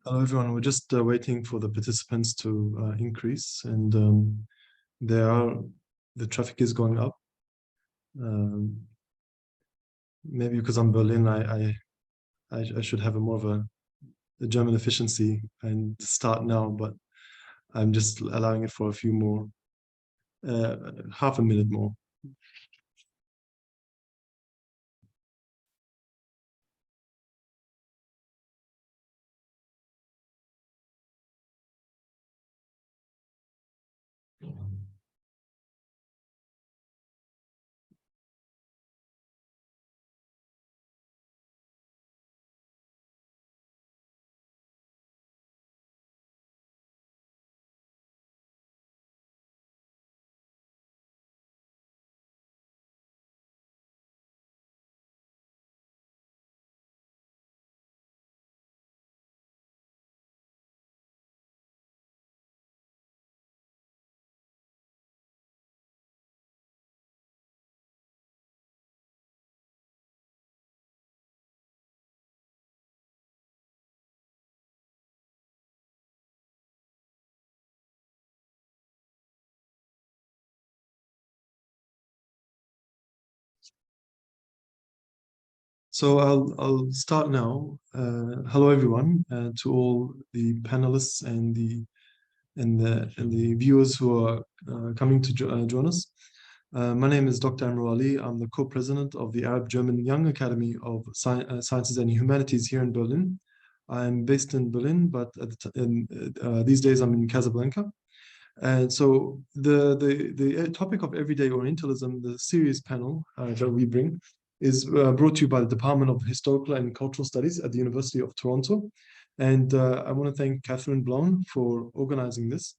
Hello, everyone. We're just waiting for the participants to increase, and the traffic is going up. Maybe because I'm Berlin, I should have a more of a German efficiency and start now, but I'm just allowing it for a few more, half a minute more. So I'll start now. Hello, everyone, to all the panelists and the viewers who are coming to join us. My name is Dr. Amr Ali. I'm the co-president of the Arab-German Young Academy of Sciences and Humanities here in Berlin. I'm based in Berlin, but these days I'm in Casablanca. And so the topic of Everyday Orientalism, the series panel that we bring, is brought to you by the Department of Historical and Cultural Studies at the University of Toronto. And I want to thank Catherine Blom for organizing this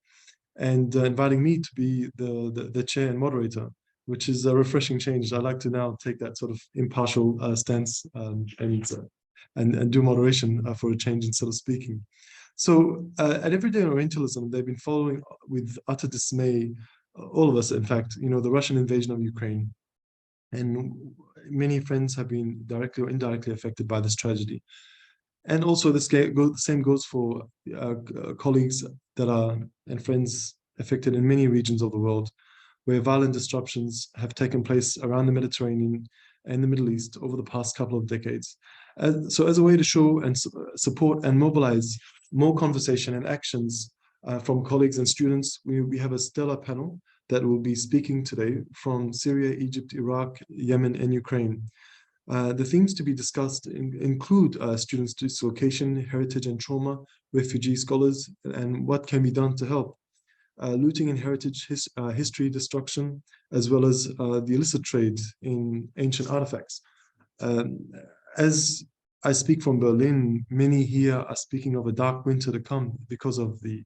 and inviting me to be the chair and moderator, which is a refreshing change. I like to now take that sort of impartial stance and do moderation for a change instead of speaking. So at Everyday Orientalism, they've been following with utter dismay, all of us, in fact, the Russian invasion of Ukraine. And many friends have been directly or indirectly affected by this tragedy. And also the same goes for colleagues and friends affected in many regions of the world, where violent disruptions have taken place around the Mediterranean and the Middle East over the past couple of decades. So as a way to show and support and mobilize more conversation and actions from colleagues and students, we have a stellar panel that will be speaking today from Syria, Egypt, Iraq, Yemen, and Ukraine. The themes to be discussed include students' dislocation, heritage and trauma, refugee scholars, and what can be done to help. Looting and heritage history destruction, as well as the illicit trade in ancient artifacts. As I speak from Berlin, many here are speaking of a dark winter to come because of the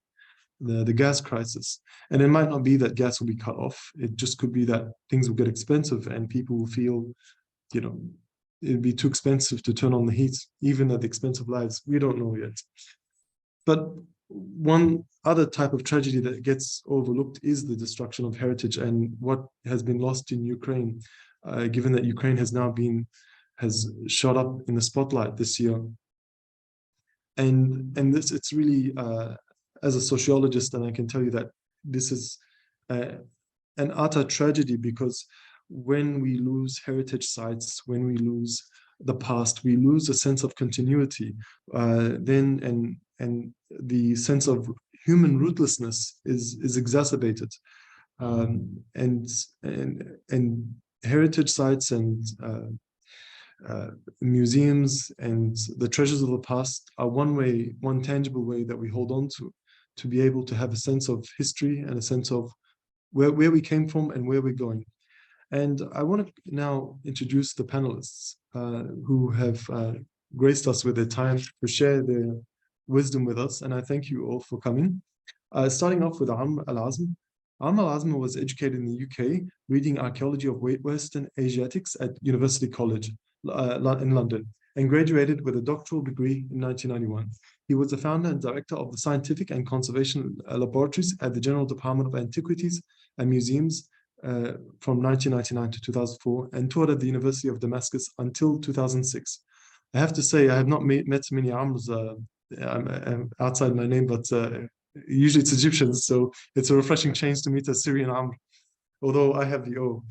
gas crisis. And it might not be that gas will be cut off. It just could be that things will get expensive and people will feel, it'd be too expensive to turn on the heat, even at the expense of lives. We don't know yet. But one other type of tragedy that gets overlooked is the destruction of heritage and what has been lost in Ukraine, given that Ukraine has shot up in the spotlight this year. And this, it's really, as a sociologist, and I can tell you that this is an utter tragedy, because when we lose heritage sites, when we lose the past, we lose a sense of continuity. And the sense of human rootlessness is exacerbated. And heritage sites and museums and the treasures of the past are one tangible way that we hold on to be able to have a sense of history and a sense of where we came from and where we're going. And I want to now introduce the panelists who have graced us with their time to share their wisdom with us. And I thank you all for coming. Starting off with Amr Al-Azm. Amr Al-Azm was educated in the UK, reading archaeology of Western Asiatics at University College in London, and graduated with a doctoral degree in 1991. He was the founder and director of the Scientific and Conservation Laboratories at the General Department of Antiquities and Museums from 1999 to 2004, and taught at the University of Damascus until 2006. I have to say, I have not met many Amrs I'm outside my name, but usually it's Egyptian, so it's a refreshing change to meet a Syrian Amr, although I have the O.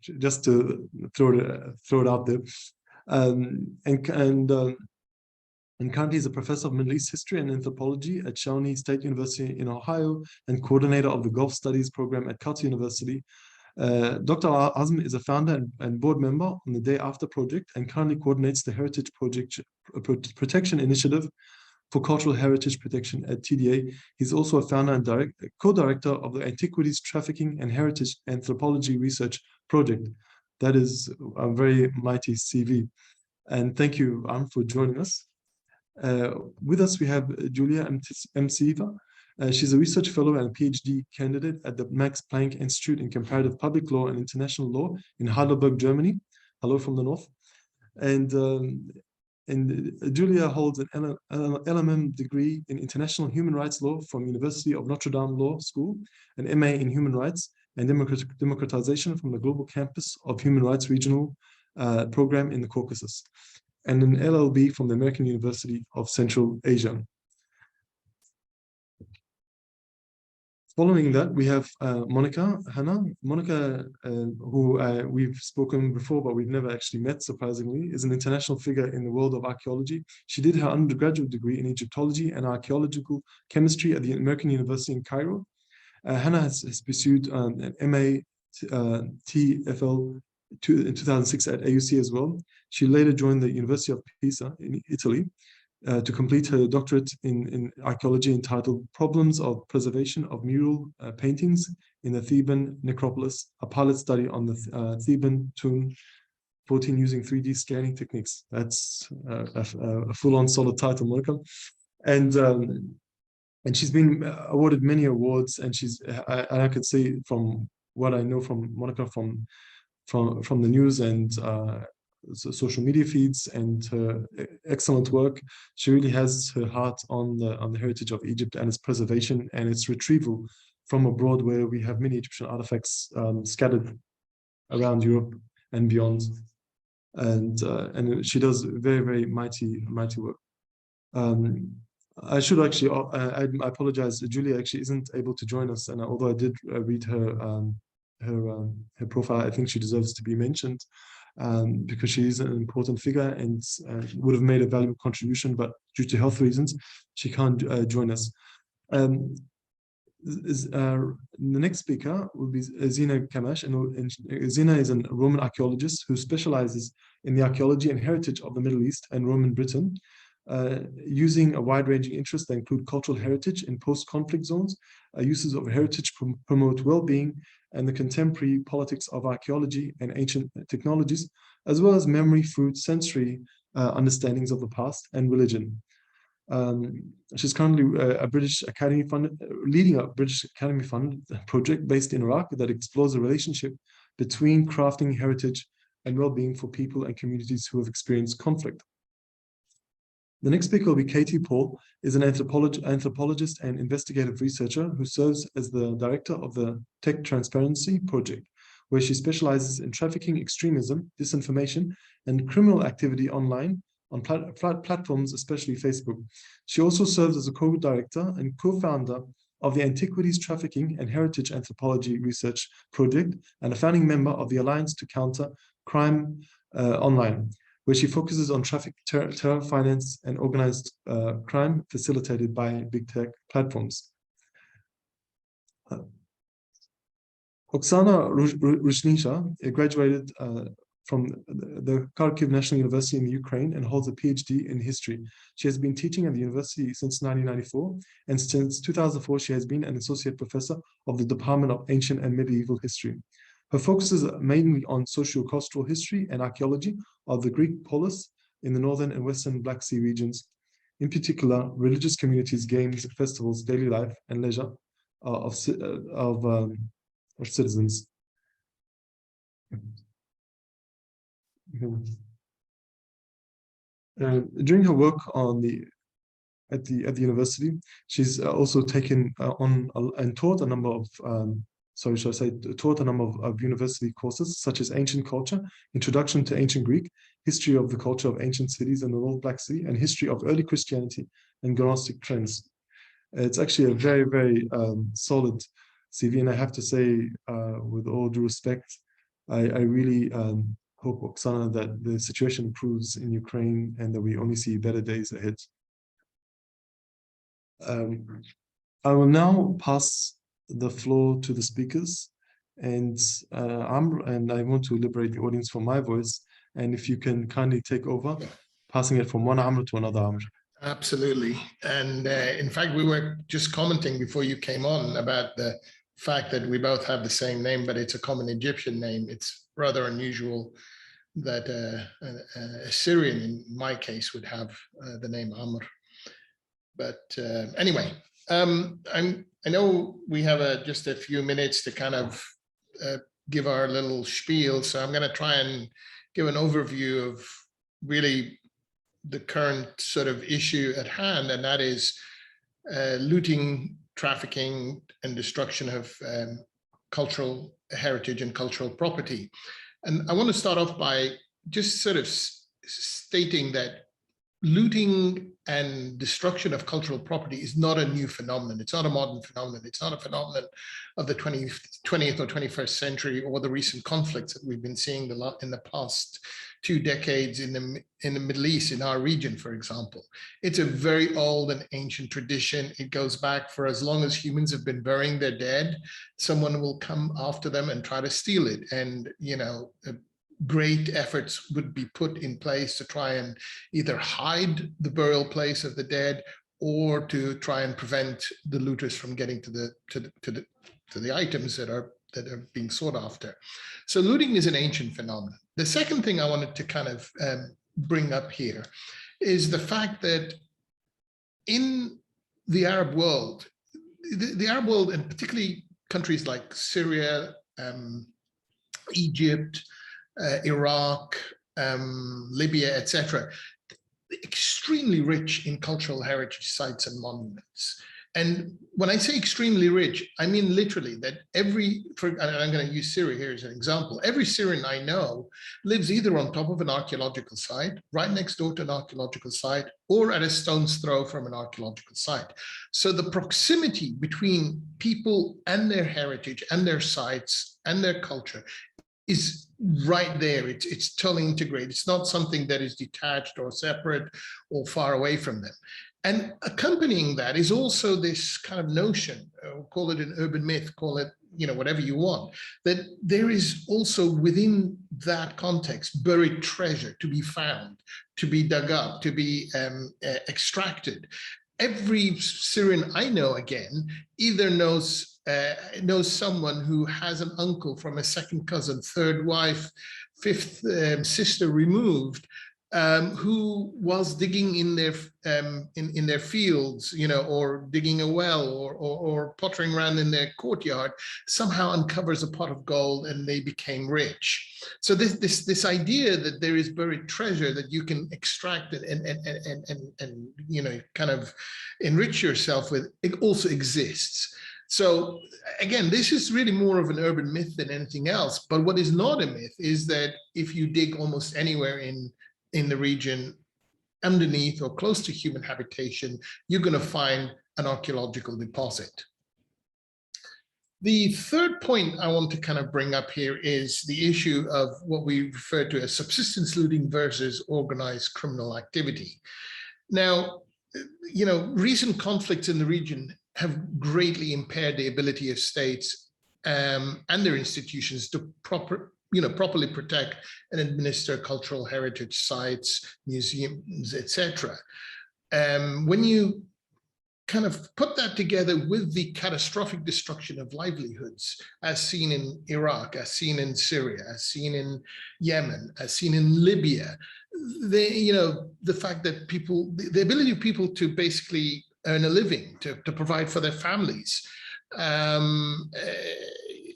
Just to throw it out there. And currently is a professor of Middle East history and anthropology at Shawnee State University in Ohio and coordinator of the Gulf Studies program at Qatar University. Dr. Azm is a founder and board member on the Day After Project and currently coordinates the Heritage Project Protection Initiative for Cultural Heritage Protection at TDA. He's also a founder and co-director of the Antiquities Trafficking and Heritage Anthropology Research Project. That is a very mighty CV. And thank you, Am, for joining us. With us, we have Julia Msiva. She's a research fellow and PhD candidate at the Max Planck Institute in Comparative Public Law and International Law in Heidelberg, Germany. Hello from the north. And Julia holds an LMM degree in International Human Rights Law from University of Notre Dame Law School, an MA in Human Rights and Democratization from the Global Campus of Human Rights Regional Program in the Caucasus, and an LLB from the American University of Central Asia. Following that, we have Monica Hanna. Monica, who we've spoken before, but we've never actually met, surprisingly, is an international figure in the world of archaeology. She did her undergraduate degree in Egyptology and archaeological chemistry at the American University in Cairo. Hannah has pursued an MA TFL in 2006 at AUC as well. She later joined the University of Pisa in Italy to complete her doctorate in archaeology entitled Problems of Preservation of Mural Paintings in the Theban Necropolis, a pilot study on the Theban tomb 14 using 3D scanning techniques. That's a full-on solid title, Monica. And she's been awarded many awards, and I could say from what I know from Monica from the news and social media feeds and her excellent work, she really has her heart on the heritage of Egypt and its preservation and its retrieval from abroad, where we have many Egyptian artifacts scattered around Europe and beyond. And she does very, very mighty work. I should actually, I apologize, Julia actually isn't able to join us, and although I did read her profile, I think she deserves to be mentioned because she is an important figure and would have made a valuable contribution, but due to health reasons, she can't join us. The next speaker will be Zina Kamash, and Zina is a Roman archaeologist who specializes in the archaeology and heritage of the Middle East and Roman Britain, using a wide-ranging interest that include cultural heritage in post-conflict zones, uses of heritage promote well-being, and the contemporary politics of archaeology and ancient technologies, as well as memory, food, sensory understandings of the past, and religion. She's currently a British Academy funded, leading a British Academy funded project based in Iraq that explores the relationship between crafting heritage and well-being for people and communities who have experienced conflict. The next speaker will be Katie Paul, is an anthropologist and investigative researcher who serves as the director of the Tech Transparency Project, where she specializes in trafficking, extremism, disinformation, and criminal activity online on platforms, especially Facebook. She also serves as a co-director and co-founder of the Antiquities Trafficking and Heritage Anthropology Research Project and a founding member of the Alliance to Counter Crime Online, where she focuses on traffic, terror finance, and organized crime facilitated by big tech platforms. Oksana Rushnisha graduated from the Kharkiv National University in Ukraine and holds a PhD in history. She has been teaching at the university since 1994, and since 2004, she has been an associate professor of the Department of Ancient and Medieval History. Her focus is mainly on socio-cultural history and archaeology of the Greek polis in the northern and western Black Sea regions, in particular, religious communities, games, festivals, daily life, and leisure of citizens. During her work at the university, she's also taken on and taught a number of sorry, should I say, taught a number of university courses such as ancient culture, introduction to ancient Greek, history of the culture of ancient cities in the North Black Sea, and history of early Christianity and Gnostic trends. It's actually a very, very solid CV, and I have to say, with all due respect, I really hope, Oksana, that the situation improves in Ukraine and that we only see better days ahead. I will now pass the floor to the speakers, and I want to liberate the audience from my voice. And if you can kindly take over, passing it from one Amr to another Amr. Absolutely. And in fact, we were just commenting before you came on about the fact that we both have the same name, but it's a common Egyptian name. It's rather unusual that a Syrian, in my case, would have the name Amr. But anyway, I know we have just a few minutes to kind of give our little spiel, so I'm going to try and give an overview of really the current sort of issue at hand, and that is looting, trafficking, and destruction of cultural heritage and cultural property. And I want to start off by just sort of stating that looting and destruction of cultural property is not a new phenomenon. It's not a modern phenomenon. It's not a phenomenon of the 20th or 21st century or the recent conflicts that we've been seeing in the past 2 decades in the Middle East, in our region, for example. It's a very old and ancient tradition. It goes back for as long as humans have been burying their dead. Someone will come after them and try to steal it. And, you know, great efforts would be put in place to try and either hide the burial place of the dead or to try and prevent the looters from getting to the items that are being sought after. So looting is an ancient phenomenon. The second thing I wanted to kind of bring up here is the fact that in the Arab world, the Arab world, and particularly countries like Syria, Egypt, Iraq, Libya, etc., extremely rich in cultural heritage sites and monuments. And when I say extremely rich, I mean literally that and I'm going to use Syria here as an example, every Syrian I know lives either on top of an archaeological site, right next door to an archaeological site, or at a stone's throw from an archaeological site. So the proximity between people and their heritage and their sites and their culture is right there. It's totally integrated. It's not something that is detached or separate or far away from them. And accompanying that is also this kind of notion, call it an urban myth, call it, you know, whatever you want, that there is also within that context buried treasure to be found, to be dug up, to be extracted. Every Syrian I know, again, either knows someone who has an uncle from a second cousin, third wife, fifth sister removed, who was digging in their fields, you know, or digging a well, or pottering around in their courtyard, somehow uncovers a pot of gold and they became rich. So this idea that there is buried treasure that you can extract it and you know, kind of enrich yourself with, it also exists. So again, this is really more of an urban myth than anything else. But what is not a myth is that if you dig almost anywhere in the region, underneath or close to human habitation, you're going to find an archaeological deposit. The third point I want to kind of bring up here is the issue of what we refer to as subsistence looting versus organized criminal activity. Now, you know, recent conflicts in the region have greatly impaired the ability of states and their institutions to properly protect and administer cultural heritage sites, museums, etc. When you kind of put that together with the catastrophic destruction of livelihoods, as seen in Iraq, as seen in Syria, as seen in Yemen, as seen in Libya, the fact that the ability of people to basically earn a living, to provide for their families,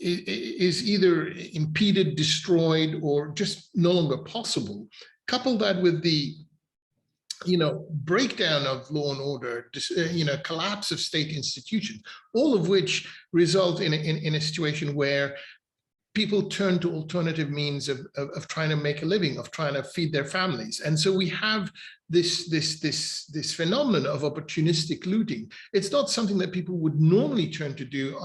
is either impeded, destroyed, or just no longer possible. Couple that with the breakdown of law and order, collapse of state institutions, all of which result in a situation where people turn to alternative means of trying to make a living, of trying to feed their families. And so we have this phenomenon of opportunistic looting. It's not something that people would normally turn to do,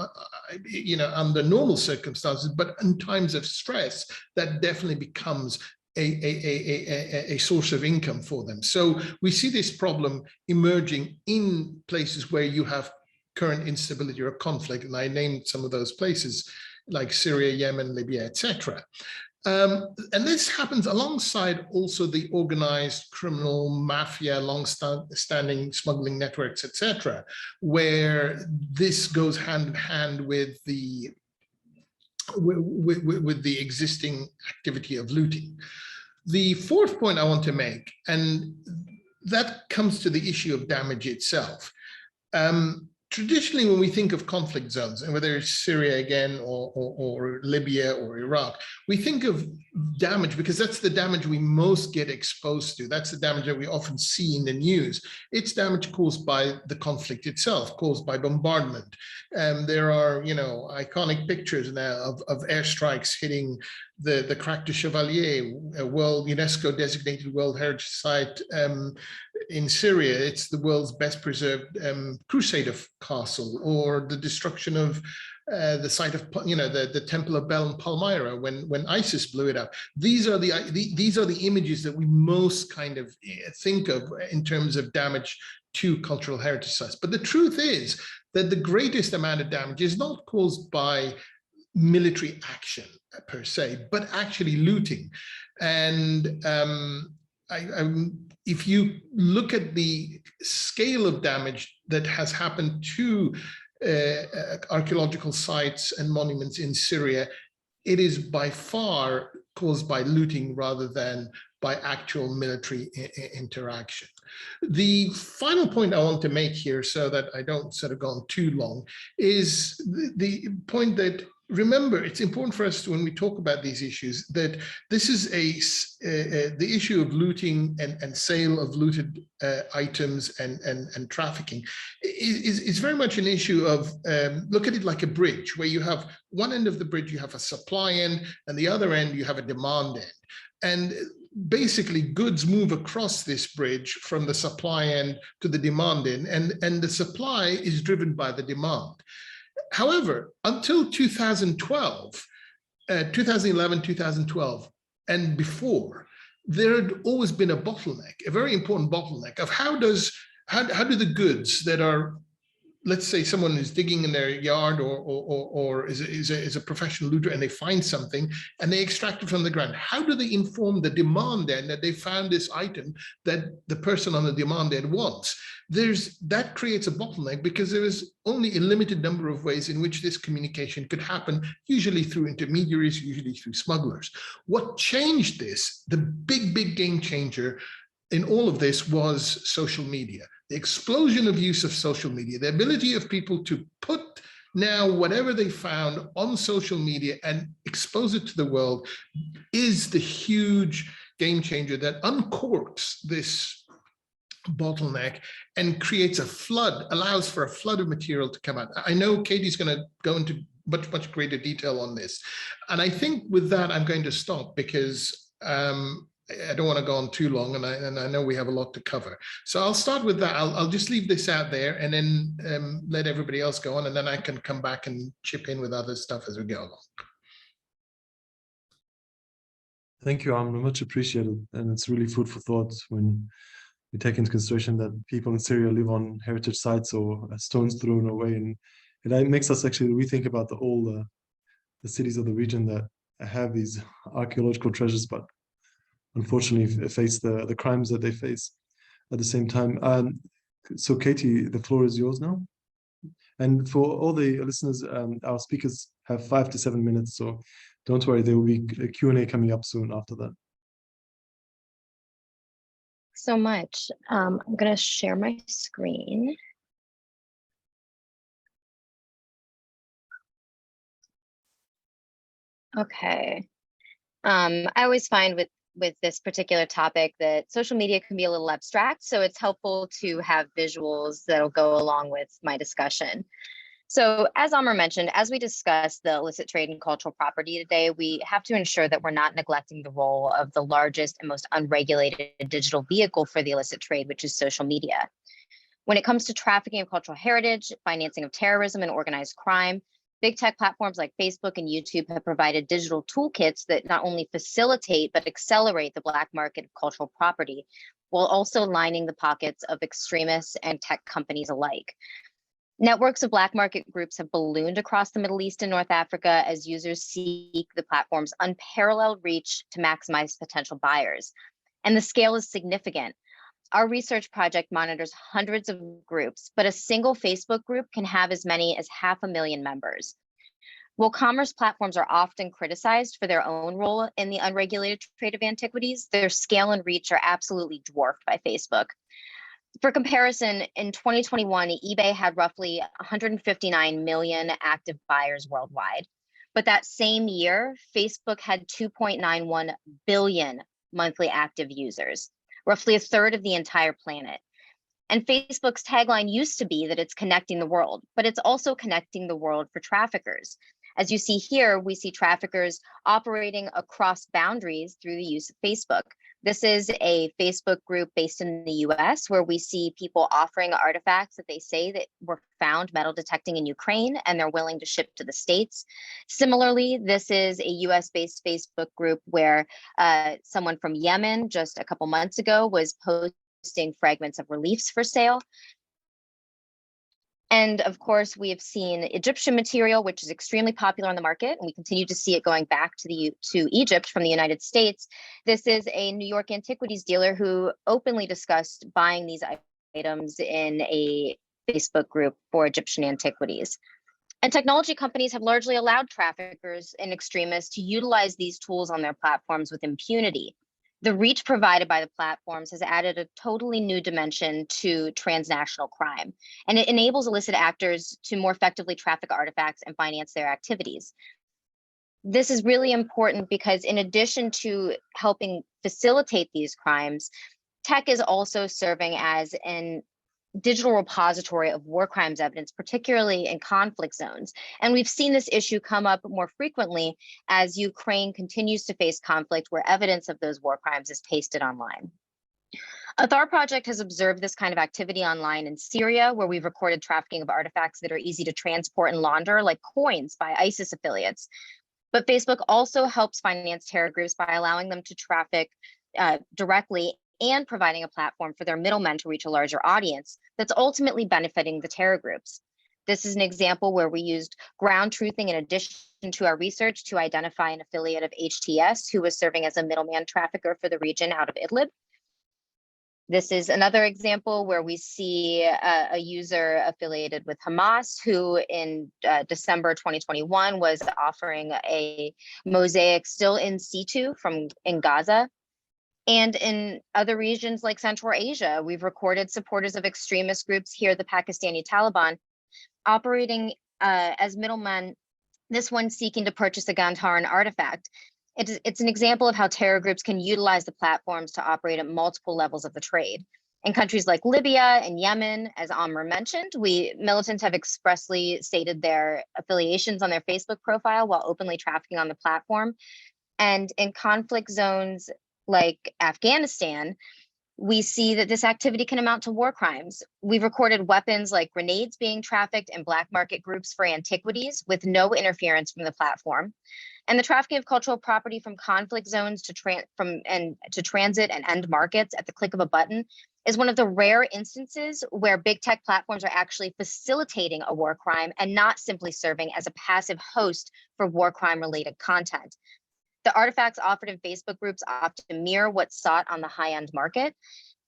under normal circumstances, but in times of stress, that definitely becomes a source of income for them. So we see this problem emerging in places where you have current instability or conflict, and I named some of those places, like Syria, Yemen, Libya, etc. And this happens alongside also the organized criminal mafia, long-standing smuggling networks, etc., where this goes hand in hand with the existing activity of looting. The fourth point I want to make, and that comes to the issue of damage itself. Traditionally, when we think of conflict zones, and whether it's Syria again, or Libya or Iraq, we think of damage because that's the damage we most get exposed to. That's the damage that we often see in the news. It's damage caused by the conflict itself, caused by bombardment. There are, iconic pictures now of airstrikes hitting the Crac de Chevalier, a UNESCO designated World Heritage Site in Syria. It's the world's best preserved Crusader castle, or the destruction of the site of, the Temple of Bel in Palmyra when ISIS blew it up. These are the images that we most kind of think of in terms of damage to cultural heritage sites. But the truth is that the greatest amount of damage is not caused by military action per se, but actually looting. And if you look at the scale of damage that has happened to archaeological sites and monuments in Syria, it is by far caused by looting rather than by actual military interaction. The final point I want to make here, so that I don't sort of go on too long, is the point that, remember, it's important for us to, when we talk about these issues, that this is the issue of looting and sale of looted items and trafficking is very much an issue of, look at it like a bridge, where you have one end of the bridge, you have a supply end, and the other end, you have a demand end. And basically, goods move across this bridge from the supply end to the demand end, and the supply is driven by the demand. However, until 2012, 2011, 2012, and before, there had always been a bottleneck, a very important bottleneck of how do the goods that are, let's say someone is digging in their yard or is a professional looter, and they find something and they extract it from the ground. How do they inform the demand end that they found this item that the person on the demand end wants? That creates a bottleneck, because there is only a limited number of ways in which this communication could happen, usually through intermediaries, usually through smugglers. What changed this, the big game changer in all of this, was social media. The explosion of use of social media, the ability of people to put now whatever they found on social media and expose it to the world, is the huge game changer that uncorks this bottleneck and creates a flood, allows for a flood of material to come out. I know Katie's going to go into much greater detail on this. And I think with that, I'm going to stop, because I don't want to go on too long, and I know we have a lot to cover. So I'll start with that. I'll just leave this out there, and then let everybody else go on, and then I can come back and chip in with other stuff as we go along. Thank you, Amr. Much appreciated. And it's really food for thought when we take into consideration that people in Syria live on heritage sites or stones thrown away. And it makes us actually rethink about all the cities of the region that have these archaeological treasures, but unfortunately face the crimes that they face at the same time. So Katie, the floor is yours now. And for all the listeners, our speakers have 5 to 7 minutes, so don't worry, there will be a Q&A coming up soon after that. So much. I'm going to share my screen. Okay. I always find with with this particular topic that social media can be a little abstract, so it's helpful to have visuals that'll go along with my discussion. So as Amr mentioned, as we discuss the illicit trade in cultural property today, we have to ensure that we're not neglecting the role of the largest and most unregulated digital vehicle for the illicit trade, which is social media. When it comes to trafficking of cultural heritage, financing of terrorism and organized crime, big tech platforms like Facebook and YouTube have provided digital toolkits that not only facilitate but accelerate the black market of cultural property, while also lining the pockets of extremists and tech companies alike. Networks of black market groups have ballooned across the Middle East and North Africa as users seek the platform's unparalleled reach to maximize potential buyers. And the scale is significant. Our research project monitors hundreds of groups, but a single Facebook group can have as many as 500,000 members. While commerce platforms are often criticized for their own role in the unregulated trade of antiquities, their scale and reach are absolutely dwarfed by Facebook. For comparison, in 2021, eBay had roughly 159 million active buyers worldwide. But that same year, Facebook had 2.91 billion monthly active users, roughly a third of the entire planet. And Facebook's tagline used to be that it's connecting the world, but it's also connecting the world for traffickers. As you see here, we see traffickers operating across boundaries through the use of Facebook. This is a Facebook group based in the US where we see people offering artifacts that they say that were found metal detecting in Ukraine and they're willing to ship to the States. Similarly, this is a US based Facebook group where someone from Yemen just a couple months ago was posting fragments of reliefs for sale. And of course, we have seen Egyptian material, which is extremely popular on the market, and we continue to see it going back to Egypt from the United States. This is a New York antiquities dealer who openly discussed buying these items in a Facebook group for Egyptian antiquities. And technology companies have largely allowed traffickers and extremists to utilize these tools on their platforms with impunity. The reach provided by the platforms has added a totally new dimension to transnational crime, and it enables illicit actors to more effectively traffic artifacts and finance their activities. This is really important because in addition to helping facilitate these crimes, tech is also serving as an digital repository of war crimes evidence, particularly in conflict zones. And we've seen this issue come up more frequently as Ukraine continues to face conflict where evidence of those war crimes is pasted online. A Thar project has observed this kind of activity online in Syria, where we've recorded trafficking of artifacts that are easy to transport and launder, like coins by ISIS affiliates. But Facebook also helps finance terror groups by allowing them to traffic directly and providing a platform for their middlemen to reach a larger audience that's ultimately benefiting the terror groups. This is an example where we used ground truthing in addition to our research to identify an affiliate of HTS who was serving as a middleman trafficker for the region out of Idlib. This is another example where we see a user affiliated with Hamas who in December 2021 was offering a mosaic still in situ in Gaza. And in other regions like Central Asia, we've recorded supporters of extremist groups here, the Pakistani Taliban, operating as middlemen, this one seeking to purchase a Gandharan artifact. It's an example of how terror groups can utilize the platforms to operate at multiple levels of the trade. In countries like Libya and Yemen, as Amr mentioned, militants have expressly stated their affiliations on their Facebook profile while openly trafficking on the platform. And in conflict zones like Afghanistan, we see that this activity can amount to war crimes. We've recorded weapons like grenades being trafficked in black market groups for antiquities with no interference from the platform. And the trafficking of cultural property from conflict zones to transit and end markets at the click of a button is one of the rare instances where big tech platforms are actually facilitating a war crime and not simply serving as a passive host for war crime related content. The artifacts offered in Facebook groups often mirror what's sought on the high-end market.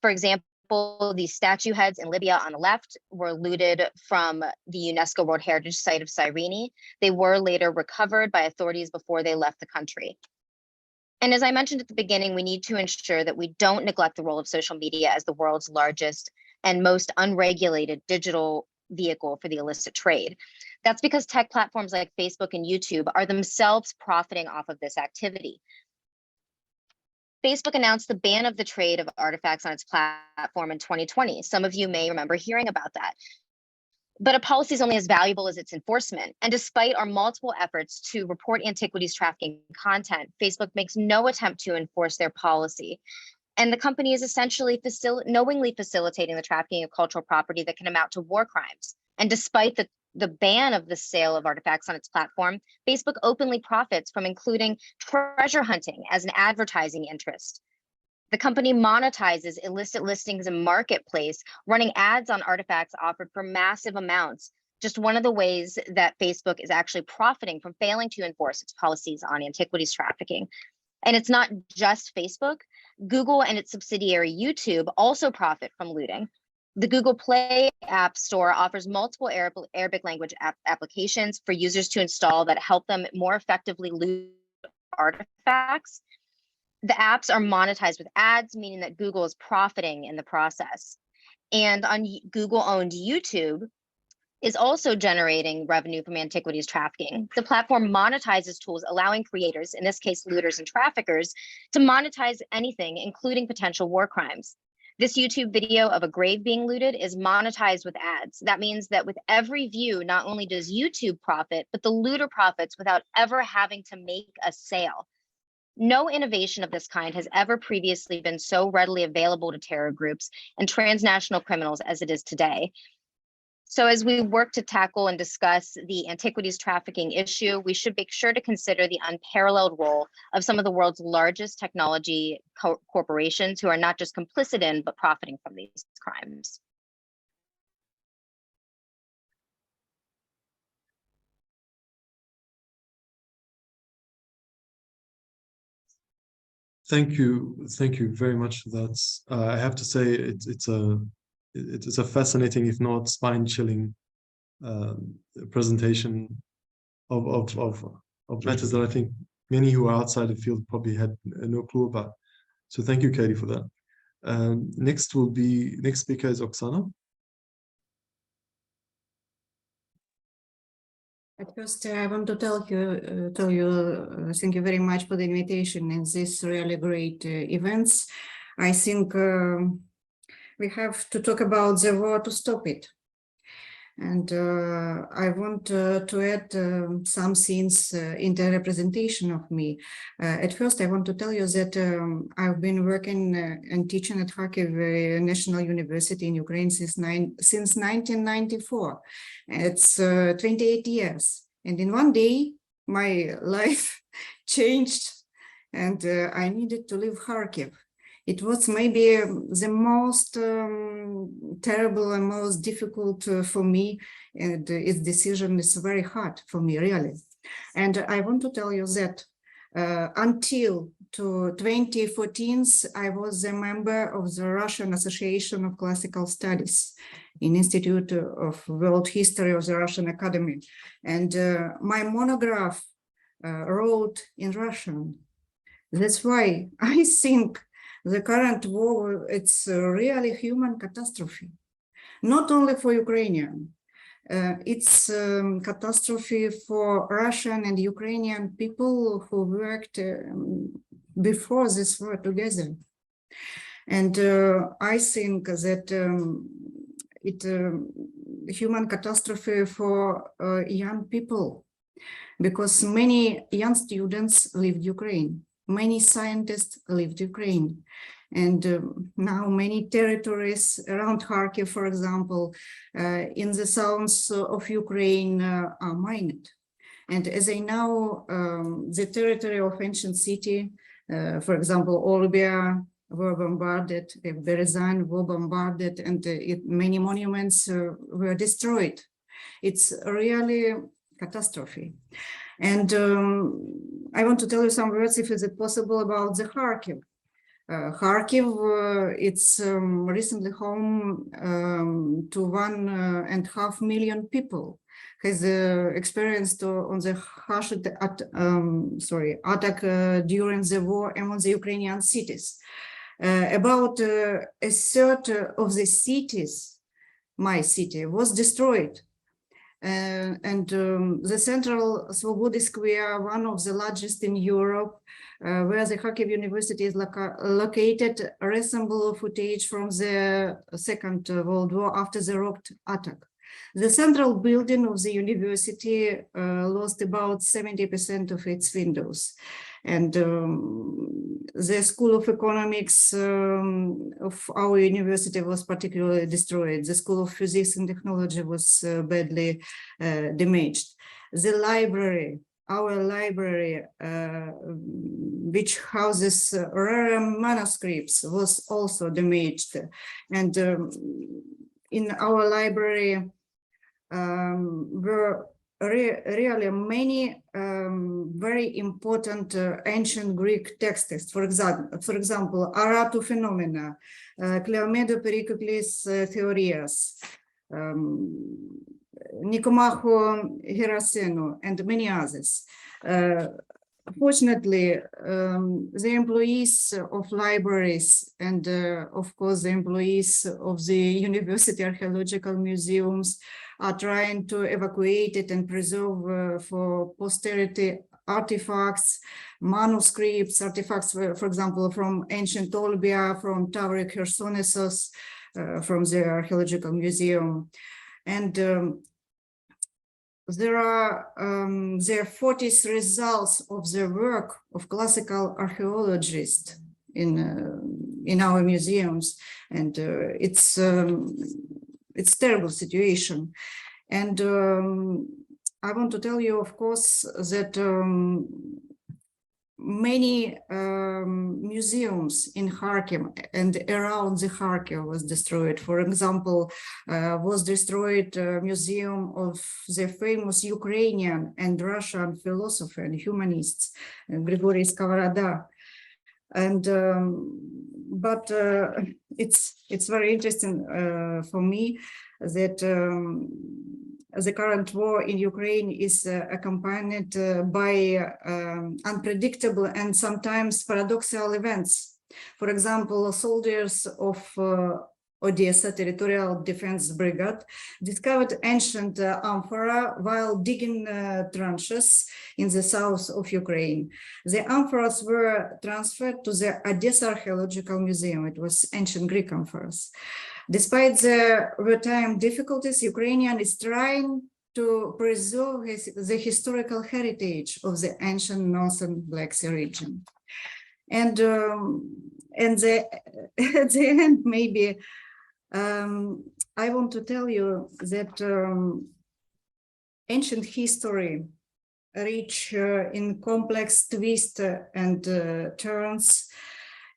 For example, these statue heads in Libya on the left were looted from the UNESCO World Heritage Site of Cyrene. They were later recovered by authorities before they left the country. And as I mentioned at the beginning, we need to ensure that we don't neglect the role of social media as the world's largest and most unregulated digital vehicle for the illicit trade. That's because tech platforms like Facebook and YouTube are themselves profiting off of this activity. Facebook announced the ban of the trade of artifacts on its platform in 2020. Some of you may remember hearing about that. But a policy is only as valuable as its enforcement. And despite our multiple efforts to report antiquities trafficking content, Facebook makes no attempt to enforce their policy. And the company is essentially knowingly facilitating the trafficking of cultural property that can amount to war crimes. And despite the ban of the sale of artifacts on its platform, Facebook openly profits from including treasure hunting as an advertising interest. The company monetizes illicit listings in marketplace, running ads on artifacts offered for massive amounts. Just one of the ways that Facebook is actually profiting from failing to enforce its policies on antiquities trafficking. And it's not just Facebook. Google and its subsidiary YouTube also profit from looting. The Google Play App Store offers multiple Arabic language applications for users to install that help them more effectively loot artifacts. The apps are monetized with ads, meaning that Google is profiting in the process. And on Google-owned YouTube is also generating revenue from antiquities trafficking. The platform monetizes tools allowing creators, in this case looters and traffickers, to monetize anything, including potential war crimes. This YouTube video of a grave being looted is monetized with ads. That means that with every view, not only does YouTube profit, but the looter profits without ever having to make a sale. No innovation of this kind has ever previously been so readily available to terror groups and transnational criminals as it is today. So as we work to tackle and discuss the antiquities trafficking issue, we should make sure to consider the unparalleled role of some of the world's largest technology corporations who are not just complicit in, but profiting from these crimes. Thank you very much. That's I have to say it's a fascinating, if not spine-chilling, presentation of matters that I think many who are outside the field probably had no clue about. So thank you, Katie, for that. Next speaker is Oksana. At first, I want to tell you, thank you very much for the invitation in this really great events. I think we have to talk about the war to stop it. And I want to add some things in the representation of me. At first, I want to tell you that I've been working and teaching at Kharkiv National University in Ukraine since 1994. It's 28 years. And in one day, my life changed and I needed to leave Kharkiv. It was maybe the most terrible and most difficult for me, and its decision is very hard for me, really. And I want to tell you that until 2014, I was a member of the Russian Association of Classical Studies in Institute of World History of the Russian Academy. And my monograph wrote in Russian. That's why I think the current war, it's really human catastrophe, not only for Ukrainian. It's catastrophe for Russian and Ukrainian people who worked before this war together. And I think that it's human catastrophe for young people, because many young students left Ukraine. Many scientists left Ukraine, and now many territories around Kharkiv, for example, in the south of Ukraine are mined. And as I know, the territory of ancient city, for example, Olbia were bombarded, Berezan were bombarded, and many monuments were destroyed. It's really catastrophe. And I want to tell you some words, if it's possible, about the Kharkiv. Kharkiv, it's recently home to 1.5 million people. Has experienced on the harsh attack during the war among the Ukrainian cities. About a third of the cities, my city, was destroyed. And the central Svobody Square, one of the largest in Europe, where the Kharkiv University is located, resemble footage from the Second World War after the rocket attack. The central building of the university lost about 70% of its windows. And the School of Economics of our university was particularly destroyed. The School of Physics and Technology was badly damaged. The library, our library, which houses rare manuscripts, was also damaged. And in our library were really many very important ancient Greek texts. For example, Aratu Phenomena, Cleomedo Pericles Theorias, Nicomacho Hirasenu, and many others. Fortunately, the employees of libraries and, of course, the employees of the university archaeological museums are trying to evacuate it and preserve for posterity artifacts, manuscripts, artifacts, for example, from ancient Olbia, from Tower Chersonesos, from the archaeological museum. And there are the 40th results of the work of classical archaeologists in our museums, and it's terrible situation. And I want to tell you, of course, that many museums in Kharkiv and around the Kharkiv was destroyed. For example, was destroyed a museum of the famous Ukrainian and Russian philosopher and humanists, Grigory Skovoroda. And but it's very interesting for me that the current war in Ukraine is accompanied by unpredictable and sometimes paradoxical events. For example, soldiers of Odessa Territorial Defense Brigade discovered ancient amphora while digging trenches in the south of Ukraine. The amphoras were transferred to the Odessa Archaeological Museum. It was ancient Greek amphoras. Despite the wartime difficulties, Ukrainian is trying to preserve the historical heritage of the ancient northern Black Sea region. And at the end, maybe I want to tell you that ancient history, rich in complex twists and turns,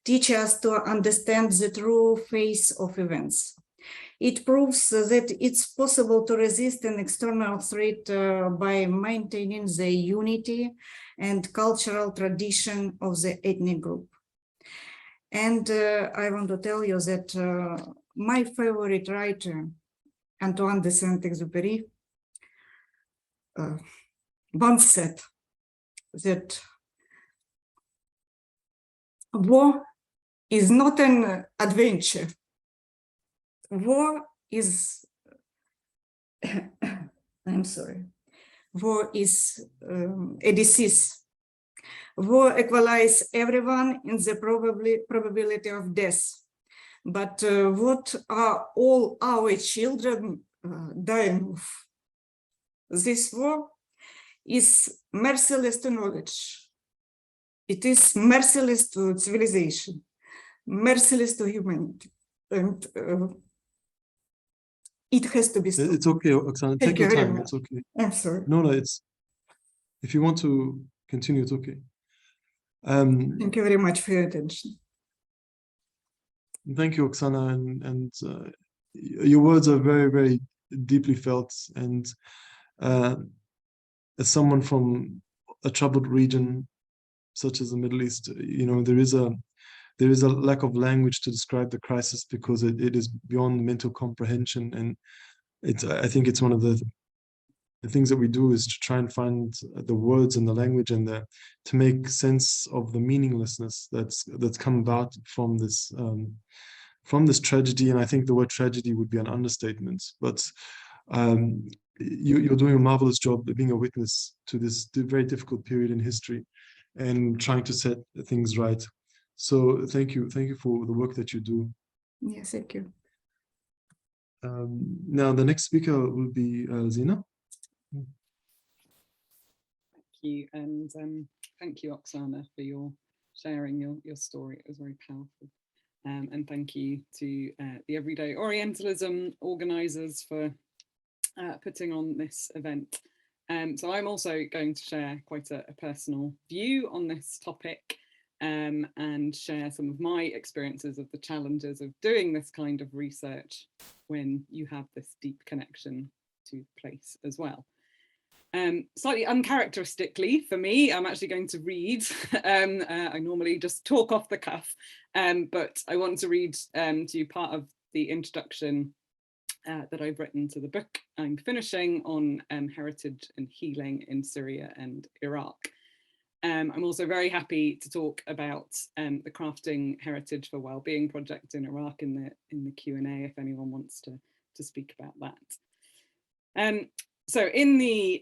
teach us to understand the true face of events. It proves that it's possible to resist an external threat by maintaining the unity and cultural tradition of the ethnic group. And I want to tell you that my favorite writer, Antoine de Saint-Exupéry, once said that war is not an adventure. War is, I'm sorry, war is a disease. War equalizes everyone in the probability of death. But what are all our children dying of? This war is merciless to knowledge. It is merciless to civilization, merciless to humanity. And it has to be stopped. It's okay, Oksana. Take your time. It's okay. I'm sorry. No, it's, if you want to continue, it's okay. Thank you very much for your attention. Thank you, Oksana, and your words are very, very deeply felt. And as someone from a troubled region such as the Middle East, you know, there is a lack of language to describe the crisis because it is beyond mental comprehension. And I think it's one of the things that we do is to try and find the words and the language and to make sense of the meaninglessness that's come about from this tragedy. And I think the word tragedy would be an understatement. But you're doing a marvelous job of being a witness to this very difficult period in history. and trying to set things right. So thank you for the work that you do. Yes, thank you. Now the next speaker will be Zina. Thank you, and thank you, Oksana, for your sharing your story. It was very powerful. And thank you to the Everyday Orientalism organisers for putting on this event. So I'm also going to share quite a personal view on this topic and share some of my experiences of the challenges of doing this kind of research when you have this deep connection to place as well. Slightly uncharacteristically for me, I'm actually going to read. I normally just talk off the cuff, but I want to read to you part of the introduction that I've written to the book I'm finishing on heritage and healing in Syria and Iraq. I'm also very happy to talk about the Crafting Heritage for Wellbeing project in Iraq in the Q&A if anyone wants to speak about that. So in the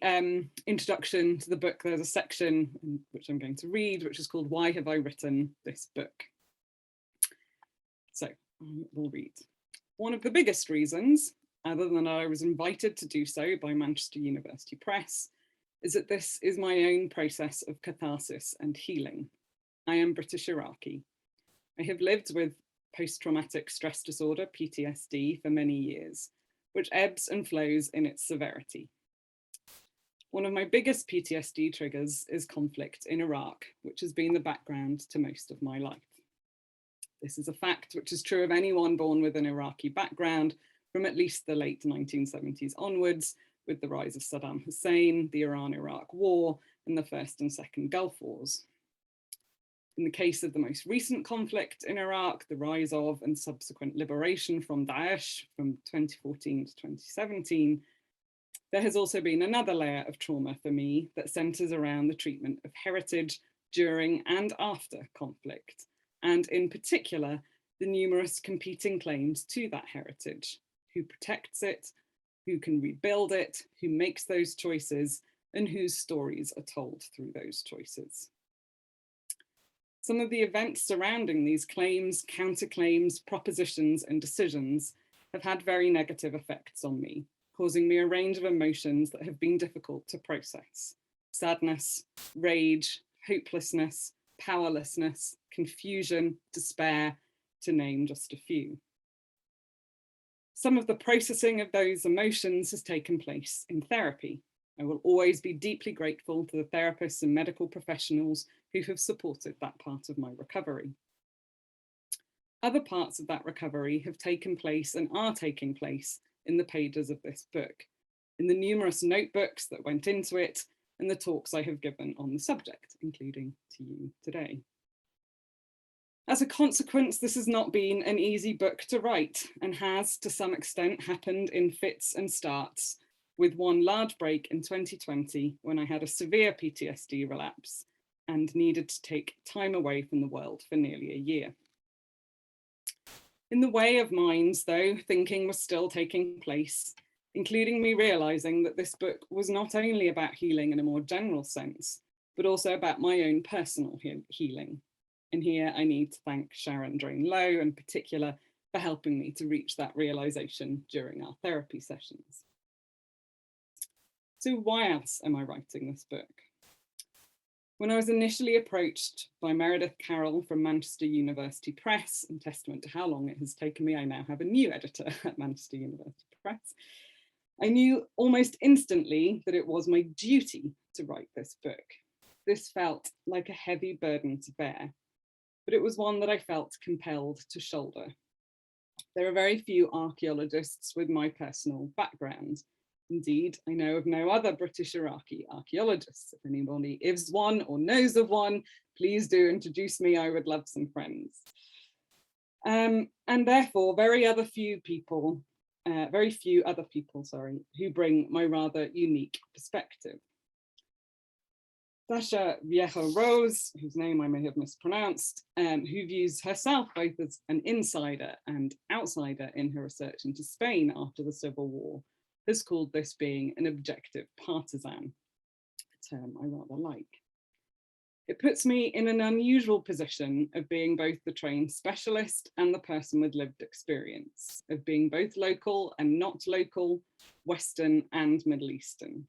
introduction to the book, there's a section which I'm going to read, which is called "Why Have I Written This Book?" So we'll read. One of the biggest reasons, other than I was invited to do so by Manchester University Press, is that this is my own process of catharsis and healing. I am British Iraqi. I have lived with post-traumatic stress disorder, PTSD, for many years, which ebbs and flows in its severity. One of my biggest PTSD triggers is conflict in Iraq, which has been the background to most of my life. This is a fact which is true of anyone born with an Iraqi background from at least the late 1970s onwards, with the rise of Saddam Hussein, the Iran-Iraq War, and the First and Second Gulf Wars. In the case of the most recent conflict in Iraq, the rise of and subsequent liberation from Daesh from 2014 to 2017, there has also been another layer of trauma for me that centers around the treatment of heritage during and after conflict, and in particular, the numerous competing claims to that heritage, who protects it, who can rebuild it, who makes those choices, and whose stories are told through those choices. Some of the events surrounding these claims, counterclaims, propositions, and decisions have had very negative effects on me, causing me a range of emotions that have been difficult to process. Sadness, rage, hopelessness, powerlessness, confusion, despair, to name just a few. Some of the processing of those emotions has taken place in therapy. I will always be deeply grateful to the therapists and medical professionals who have supported that part of my recovery. Other parts of that recovery have taken place and are taking place in the pages of this book, in the numerous notebooks that went into it, and the talks I have given on the subject, including to you today. As a consequence, this has not been an easy book to write and has, to some extent, happened in fits and starts, with one large break in 2020 when I had a severe PTSD relapse and needed to take time away from the world for nearly a year. In the way of minds, though, thinking was still taking place, including me realizing that this book was not only about healing in a more general sense, but also about my own personal healing. And here I need to thank Sharon Drain Lowe in particular for helping me to reach that realization during our therapy sessions. So why else am I writing this book? When I was initially approached by Meredith Carroll from Manchester University Press, in testament to how long it has taken me, I now have a new editor at Manchester University Press, I knew almost instantly that it was my duty to write this book. This felt like a heavy burden to bear, but it was one that I felt compelled to shoulder. There are very few archaeologists with my personal background. Indeed, I know of no other British Iraqi archaeologists. If anybody is one or knows of one, please do introduce me. I would love some friends. And therefore, very few other people, who bring my rather unique perspective. Dasha Viejo-Rose, whose name I may have mispronounced, who views herself both as an insider and outsider in her research into Spain after the Civil War, has called this being an objective partisan, a term I rather like. It puts me in an unusual position of being both the trained specialist and the person with lived experience, of being both local and not local, Western and Middle Eastern.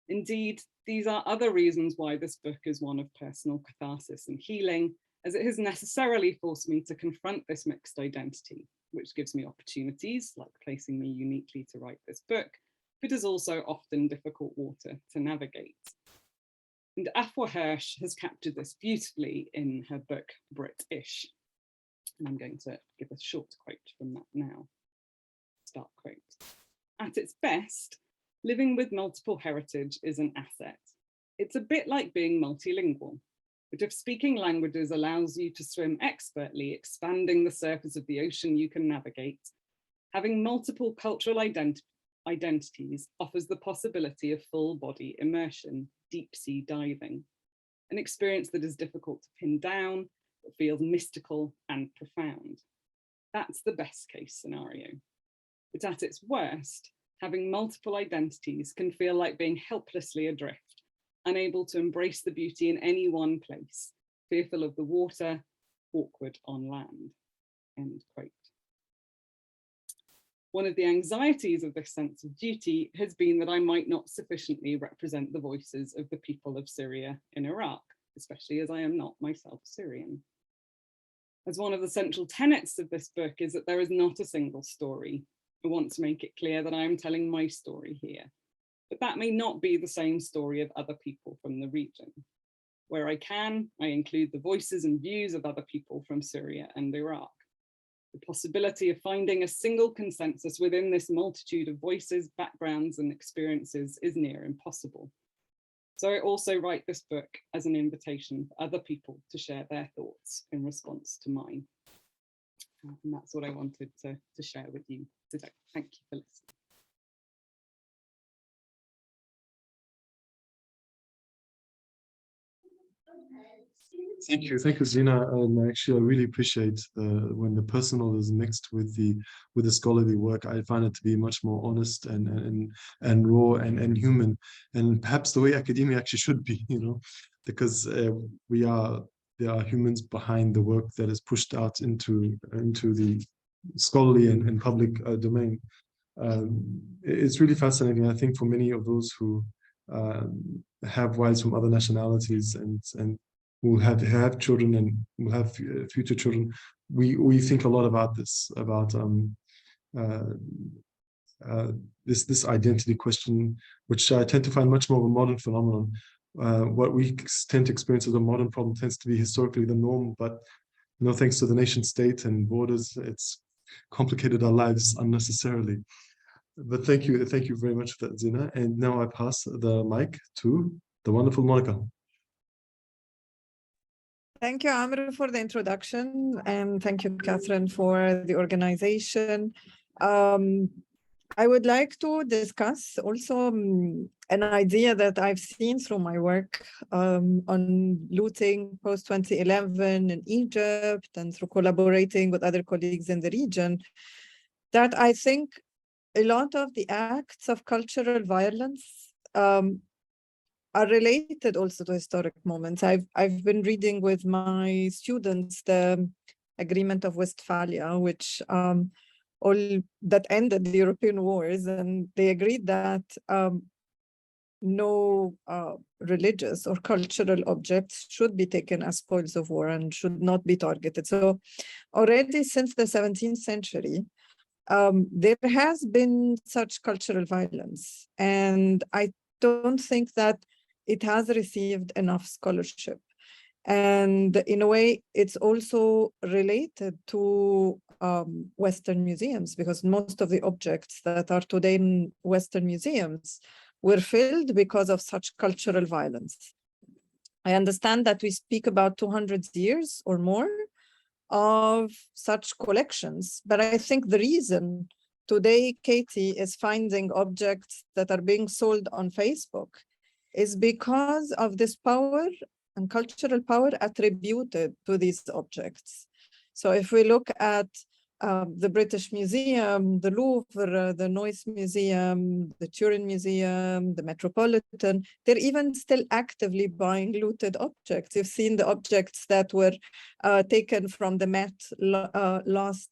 Indeed, these are other reasons why this book is one of personal catharsis and healing, as it has necessarily forced me to confront this mixed identity, which gives me opportunities, like placing me uniquely to write this book, but is also often difficult water to navigate. And Afua Hirsch has captured this beautifully in her book, British. And I'm going to give a short quote from that now. Start quote. At its best, living with multiple heritage is an asset. It's a bit like being multilingual. But if speaking languages allows you to swim expertly, expanding the surface of the ocean you can navigate, having multiple cultural identities offers the possibility of full body immersion, deep sea diving, an experience that is difficult to pin down, but feels mystical and profound. That's the best case scenario. But at its worst, having multiple identities can feel like being helplessly adrift, unable to embrace the beauty in any one place, fearful of the water, awkward on land, end quote. One of the anxieties of this sense of duty has been that I might not sufficiently represent the voices of the people of Syria in Iraq, especially as I am not myself Syrian. As one of the central tenets of this book is that there is not a single story. I want to make it clear that I am telling my story here, but that may not be the same story of other people from the region. Where I can, I include the voices and views of other people from Syria and Iraq. The possibility of finding a single consensus within this multitude of voices, backgrounds, and experiences is near impossible. So I also write this book as an invitation for other people to share their thoughts in response to mine. And that's what I wanted to share with you today. Thank you for listening. Thank you, Zina. Actually, I really appreciate when the personal is mixed with the scholarly work. I find it to be much more honest and raw and human, and perhaps the way academia actually should be, because there are humans behind the work that is pushed out into the scholarly and public domain. It's really fascinating. I think for many of those who have wives from other nationalities and who have children and will have future children, we think a lot about this, about this identity question, which I tend to find much more of a modern phenomenon. What we tend to experience as a modern problem tends to be historically the norm, but thanks to the nation state and borders, it's complicated our lives unnecessarily. But thank you very much for that, Zina. And now I pass the mic to the wonderful Monica. Thank you, Amr, for the introduction, and thank you, Catherine, for the organization. I would like to discuss also an idea that I've seen through my work on looting post-2011 in Egypt and through collaborating with other colleagues in the region, that I think a lot of the acts of cultural violence are related also to historic moments. I've been reading with my students the Agreement of Westphalia, which that ended the European wars, and they agreed that no religious or cultural objects should be taken as spoils of war and should not be targeted. So already since the 17th century, there has been such cultural violence, and I don't think that it has received enough scholarship. And in a way, it's also related to Western museums, because most of the objects that are today in Western museums were filled because of such cultural violence. I understand that we speak about 200 years or more of such collections, but I think the reason today Katie is finding objects that are being sold on Facebook is because of this power and cultural power attributed to these objects. So if we look at the British Museum, the Louvre, the Noise Museum, the Turin Museum, the Metropolitan, they're even still actively buying looted objects. You've seen the objects that were taken from the Met last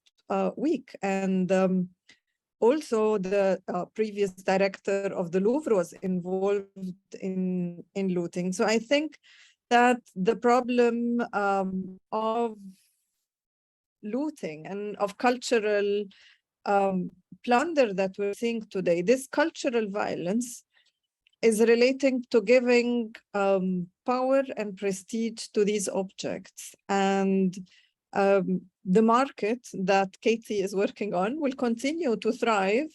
week. And also the previous director of the Louvre was involved in looting. So I think that the problem of looting and of cultural plunder that we're seeing today, this cultural violence is relating to giving power and prestige to these objects. And the market that Katie is working on will continue to thrive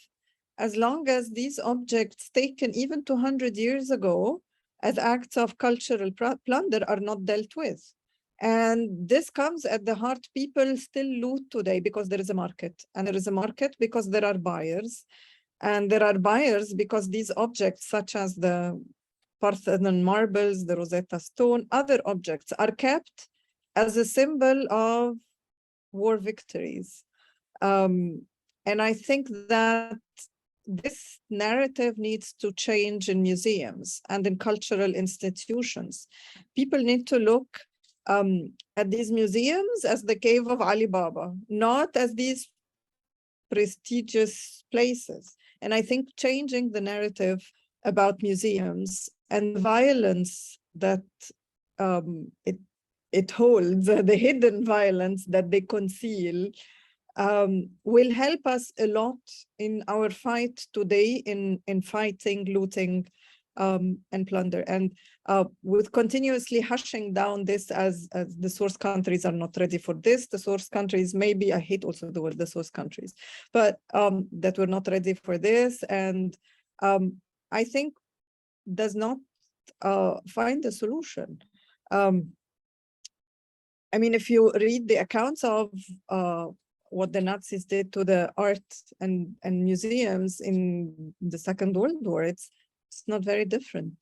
as long as these objects taken even 200 years ago as acts of cultural plunder are not dealt with. And this comes at the heart. People still loot today because there is a market, and there is a market because there are buyers, and there are buyers because these objects, such as the Parthenon marbles, the Rosetta Stone, other objects are kept as a symbol of war victories. And I think that this narrative needs to change in museums and in cultural institutions. People need to look at these museums as the cave of Ali Baba, not as these prestigious places. And I think changing the narrative about museums and the violence that it holds, the hidden violence that they conceal, will help us a lot in our fight today in fighting looting and plunder. And with continuously hushing down this as the source countries are not ready for this, the source countries, maybe, I hate also the word the source countries, but that we're not ready for this. And I think does not find a solution. I mean, if you read the accounts of what the Nazis did to the art and museums in the Second World War, it's not very different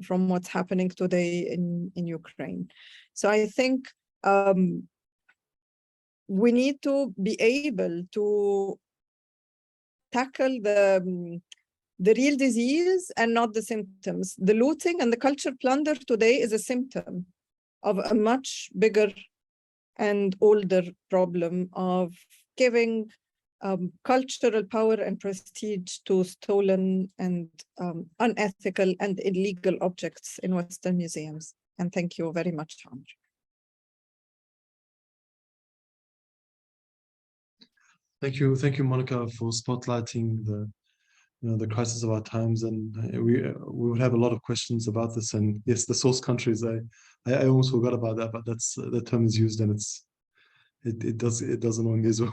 from what's happening today in Ukraine. So I think we need to be able to tackle the real disease and not the symptoms. The looting and the culture plunder today is a symptom of a much bigger and older problem of giving cultural power and prestige to stolen and unethical and illegal objects in Western museums. And thank you very much, Chandra. Thank you, Monica, for spotlighting the crisis of our times. And we would have a lot of questions about this. And yes, the source countries, I almost forgot about that, but that's the term is used, and it does annoy me as well.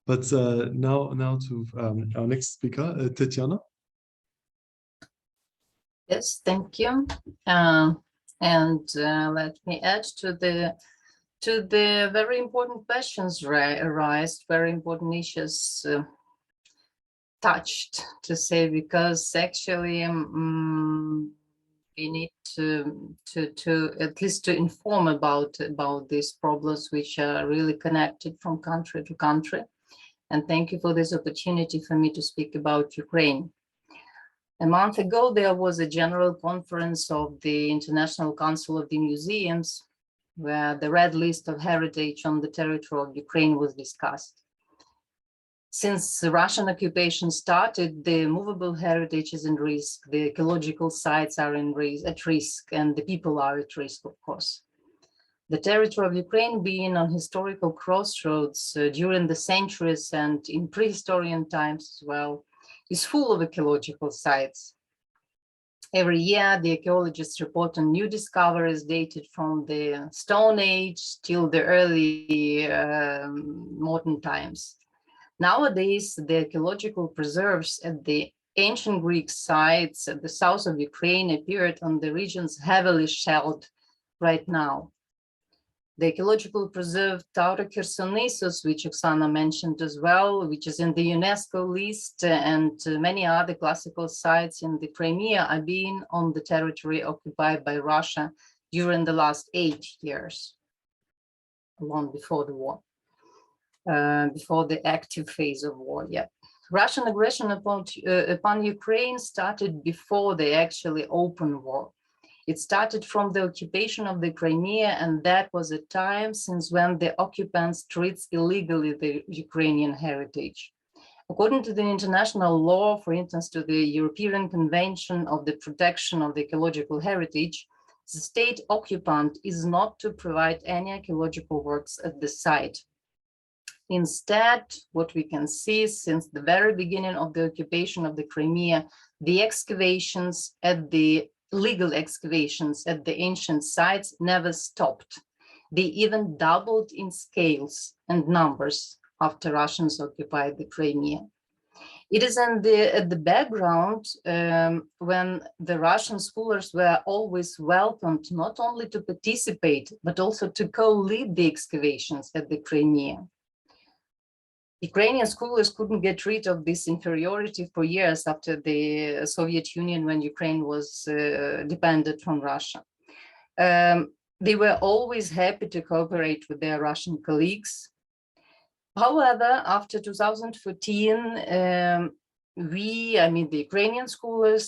But now to our next speaker, Tatiana. Yes, thank you. And let me add to the very important questions raised, very important issues touched, to say, because actually we need to at least to inform about these problems, which are really connected from country to country. And thank you for this opportunity for me to speak about Ukraine. A month ago, there was a general conference of the International Council of the Museums, where the red list of heritage on the territory of Ukraine was discussed. Since the Russian occupation started, the movable heritage is in risk, the ecological sites are at risk, and the people are at risk, of course. The territory of Ukraine, being on historical crossroads during the centuries and in prehistoric times as well, is full of ecological sites. Every year, the archaeologists report on new discoveries dated from the Stone Age till the early modern times. Nowadays, the archaeological preserves at the ancient Greek sites at the south of Ukraine appeared on the regions heavily shelled right now. The archaeological preserve Taura Chersonesos, which Oksana mentioned as well, which is in the UNESCO list, and many other classical sites in the Crimea are being on the territory occupied by Russia during the last 8 years, long before the war. before the active phase of war. Yeah, Russian aggression upon Ukraine started before the actually open war. It started from the occupation of the Crimea, and that was a time since when the occupants treats illegally the Ukrainian heritage. According to the international law, for instance, to the European Convention of the Protection of the Ecological Heritage, the state occupant is not to provide any archaeological works at the site. Instead, what we can see since the very beginning of the occupation of the Crimea, the excavations at the legal excavations at the ancient sites never stopped. They even doubled in scales and numbers after Russians occupied the Crimea. It is at the background when the Russian scholars were always welcomed not only to participate, but also to co-lead the excavations at the Crimea. Ukrainian scholars couldn't get rid of this inferiority for years after the Soviet Union, when Ukraine was dependent from Russia. They were always happy to cooperate with their Russian colleagues. However, after 2014, the Ukrainian scholars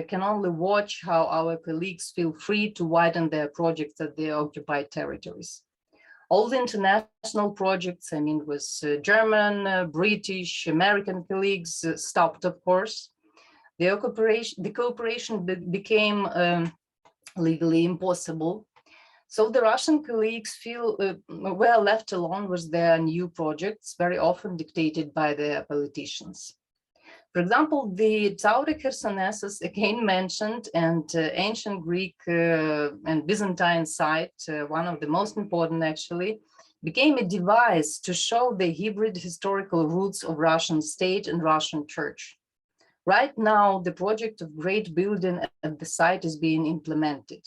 can only watch how our colleagues feel free to widen their projects at the occupied territories. All the international projects, with German, British, American colleagues stopped, of course. The cooperation became legally impossible. So the Russian colleagues feel well left alone with their new projects, very often dictated by their politicians. For example, the Tauri Chersonesus, again mentioned, and ancient Greek and Byzantine site, one of the most important actually, became a device to show the hybrid historical roots of Russian state and Russian church. Right now, the project of great building at the site is being implemented.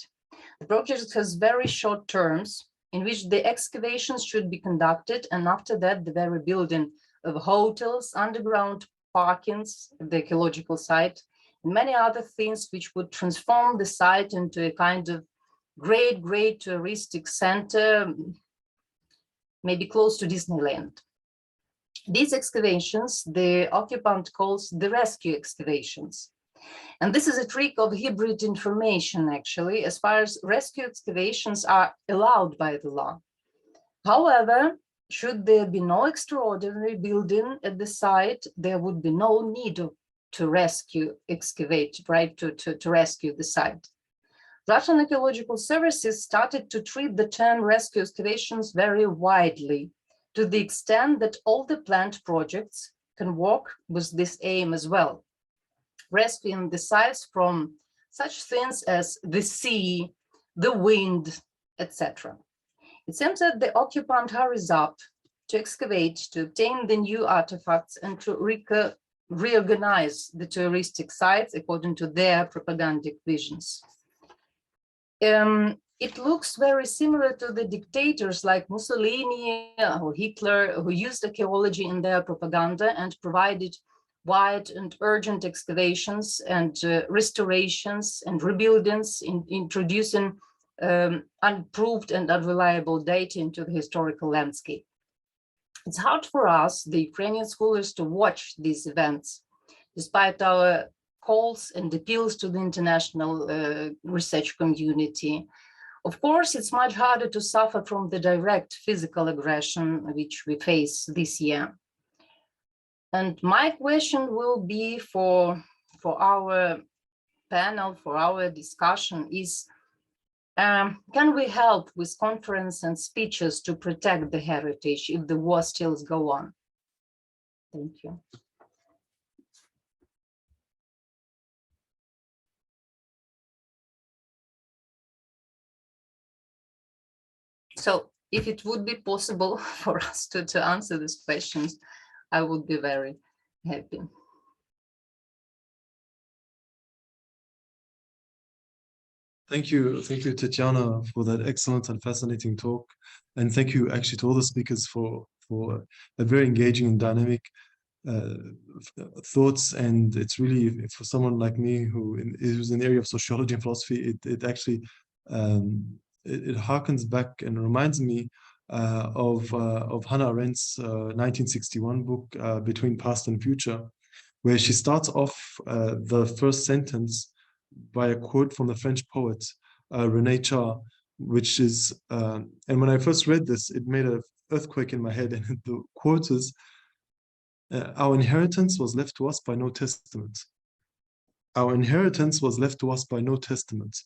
The project has very short terms in which the excavations should be conducted, and after that, the very building of hotels, underground parkings, the archaeological site, and many other things which would transform the site into a kind of great touristic center, maybe close to Disneyland. These excavations, the occupant calls the rescue excavations. And this is a trick of hybrid information, actually, as far as rescue excavations are allowed by the law. However, should there be no extraordinary building at the site, there would be no need to excavate, right, to rescue the site. Russian archaeological services started to treat the term rescue excavations very widely, to the extent that all the planned projects can work with this aim as well, rescuing the sites from such things as the sea, the wind, etc. It seems that the occupant hurries up to excavate, to obtain the new artifacts, and to reorganize the touristic sites according to their propagandic visions. It looks very similar to the dictators like Mussolini or Hitler, who used archaeology in their propaganda and provided wide and urgent excavations and restorations and rebuildings, introducing unproved and unreliable data into the historical landscape. It's hard for us, the Ukrainian scholars, to watch these events, despite our calls and appeals to the international research community. Of course, it's much harder to suffer from the direct physical aggression which we face this year. And my question will be for our panel, for our discussion is, can we help with conference and speeches to protect the heritage if the war still goes on? Thank you. So if it would be possible for us to answer these questions, I would be very happy. Thank you, Tatiana, for that excellent and fascinating talk. And thank you actually to all the speakers for a very engaging and dynamic thoughts. And it's really, for someone like me who's in the area of sociology and philosophy, it actually it harkens back and reminds me of Hannah Arendt's 1961 book, Between Past and Future, where she starts off the first sentence by a quote from the French poet René Char, which is, and when I first read this, it made an earthquake in my head. And the quote is, our inheritance was left to us by no testament. Our inheritance was left to us by no testament.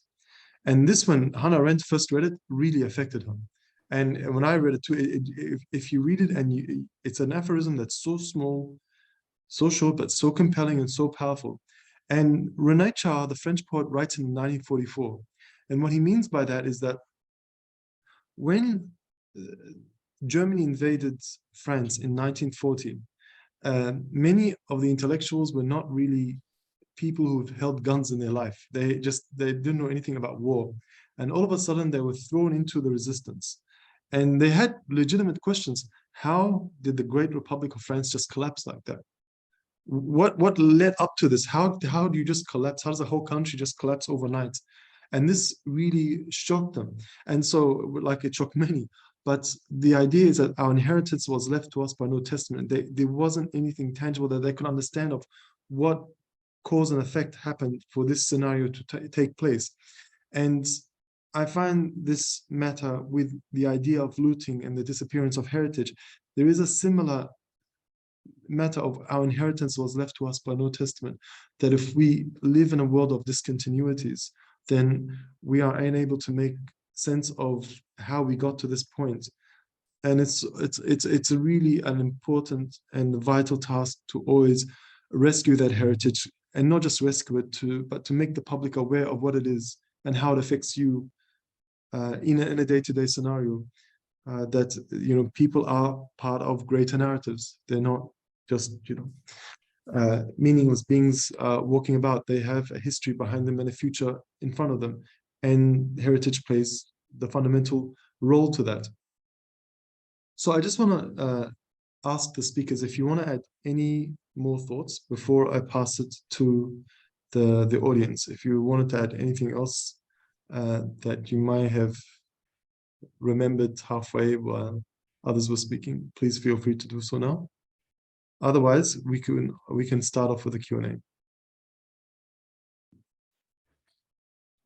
And this, when Hannah Arendt first read it, really affected her. And when I read it too, if you read it, and it's an aphorism that's so small, so short, but so compelling and so powerful. And René Char, the French poet, writes in 1944. And what he means by that is that when Germany invaded France in 1940, many of the intellectuals were not really people who've held guns in their life. They didn't know anything about war. And all of a sudden they were thrown into the resistance. And they had legitimate questions. How did the great Republic of France just collapse like that? What led up to this? How do you just collapse? How does the whole country just collapse overnight? And this really shocked them. And so, like, it shocked many. But the idea is that our inheritance was left to us by no testament. There wasn't anything tangible that they could understand of what cause and effect happened for this scenario to take place. And I find this matter with the idea of looting and the disappearance of heritage. There is a similar matter of our inheritance was left to us by no testament, that if we live in a world of discontinuities, then we are unable to make sense of how we got to this point. And it's really an important and vital task to always rescue that heritage, and not just rescue it, but to make the public aware of what it is and how it affects you in a day-to-day scenario. That, you know, people are part of greater narratives. They're not just, you know, meaningless beings walking about. They have a history behind them and a future in front of them. And heritage plays the fundamental role to that. So I just want to ask the speakers if you want to add any more thoughts before I pass it to the audience. If you wanted to add anything else that you might have remembered halfway while others were speaking, please feel free to do so now. Otherwise, we can start off with a Q&A.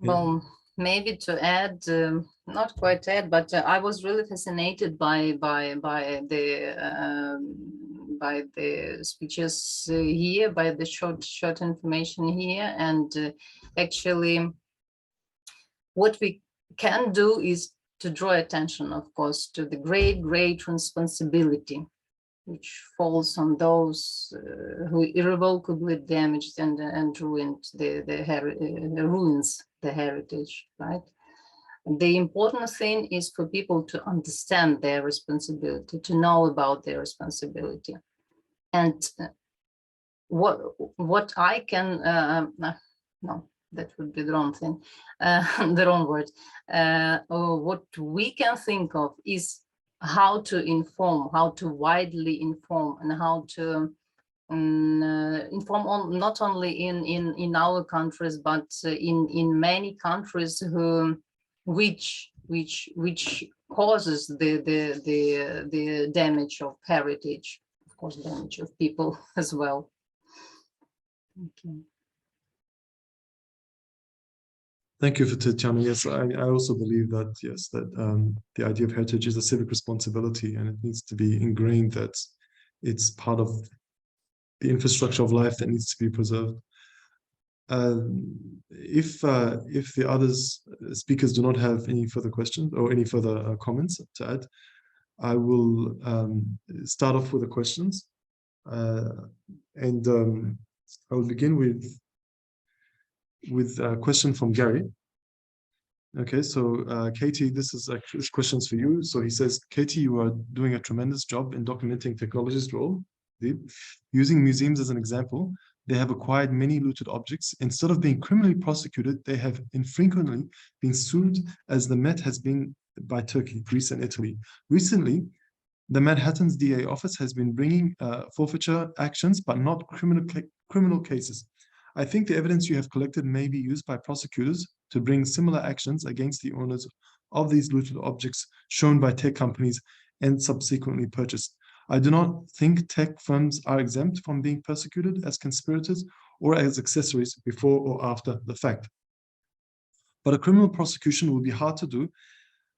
Well, maybe to add, not quite add, but I was really fascinated by the speeches here, by the short information here, and actually, what we can do is to draw attention, of course, to the great responsibility which falls on those who irrevocably damaged and ruined ruins the heritage, right? The important thing is for people to understand their responsibility, to know about their responsibility. And what I can, no, that would be the wrong thing, the wrong word. What we can think of is how to inform, how to widely inform, and how to inform on not only in our countries, but in many countries which causes the damage of heritage, of course, damage of people as well. Okay. Thank you for Tatiana. Yes, I also believe that, yes, that the idea of heritage is a civic responsibility, and it needs to be ingrained that it's part of the infrastructure of life that needs to be preserved. If the others speakers do not have any further questions or any further comments to add, I will start off with the questions, and I will begin with a question from Gary. Okay, so Katie, this question's for you. So he says, Katie, you are doing a tremendous job in documenting technology's role. Using museums as an example, they have acquired many looted objects. Instead of being criminally prosecuted, they have infrequently been sued, as the Met has been by Turkey, Greece, and Italy. Recently, the Manhattan's DA office has been bringing forfeiture actions, but not criminal cases. I think the evidence you have collected may be used by prosecutors to bring similar actions against the owners of these looted objects shown by tech companies and subsequently purchased. I do not think tech firms are exempt from being persecuted as conspirators or as accessories before or after the fact. But a criminal prosecution will be hard to do.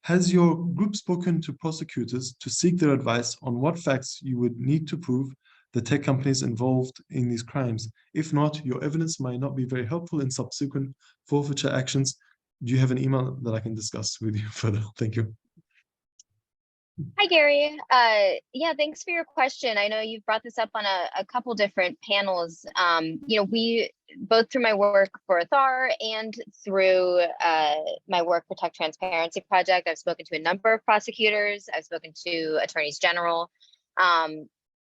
Has your group spoken to prosecutors to seek their advice on what facts you would need to prove the tech companies involved in these crimes? If not, your evidence might not be very helpful in subsequent forfeiture actions. Do you have an email that I can discuss with you further? Thank you. Hi, Gary. Yeah, thanks for your question. I know you've brought this up on a couple different panels. We, both through my work for Athar and through my work for Tech Transparency Project, I've spoken to a number of prosecutors. I've spoken to attorneys general.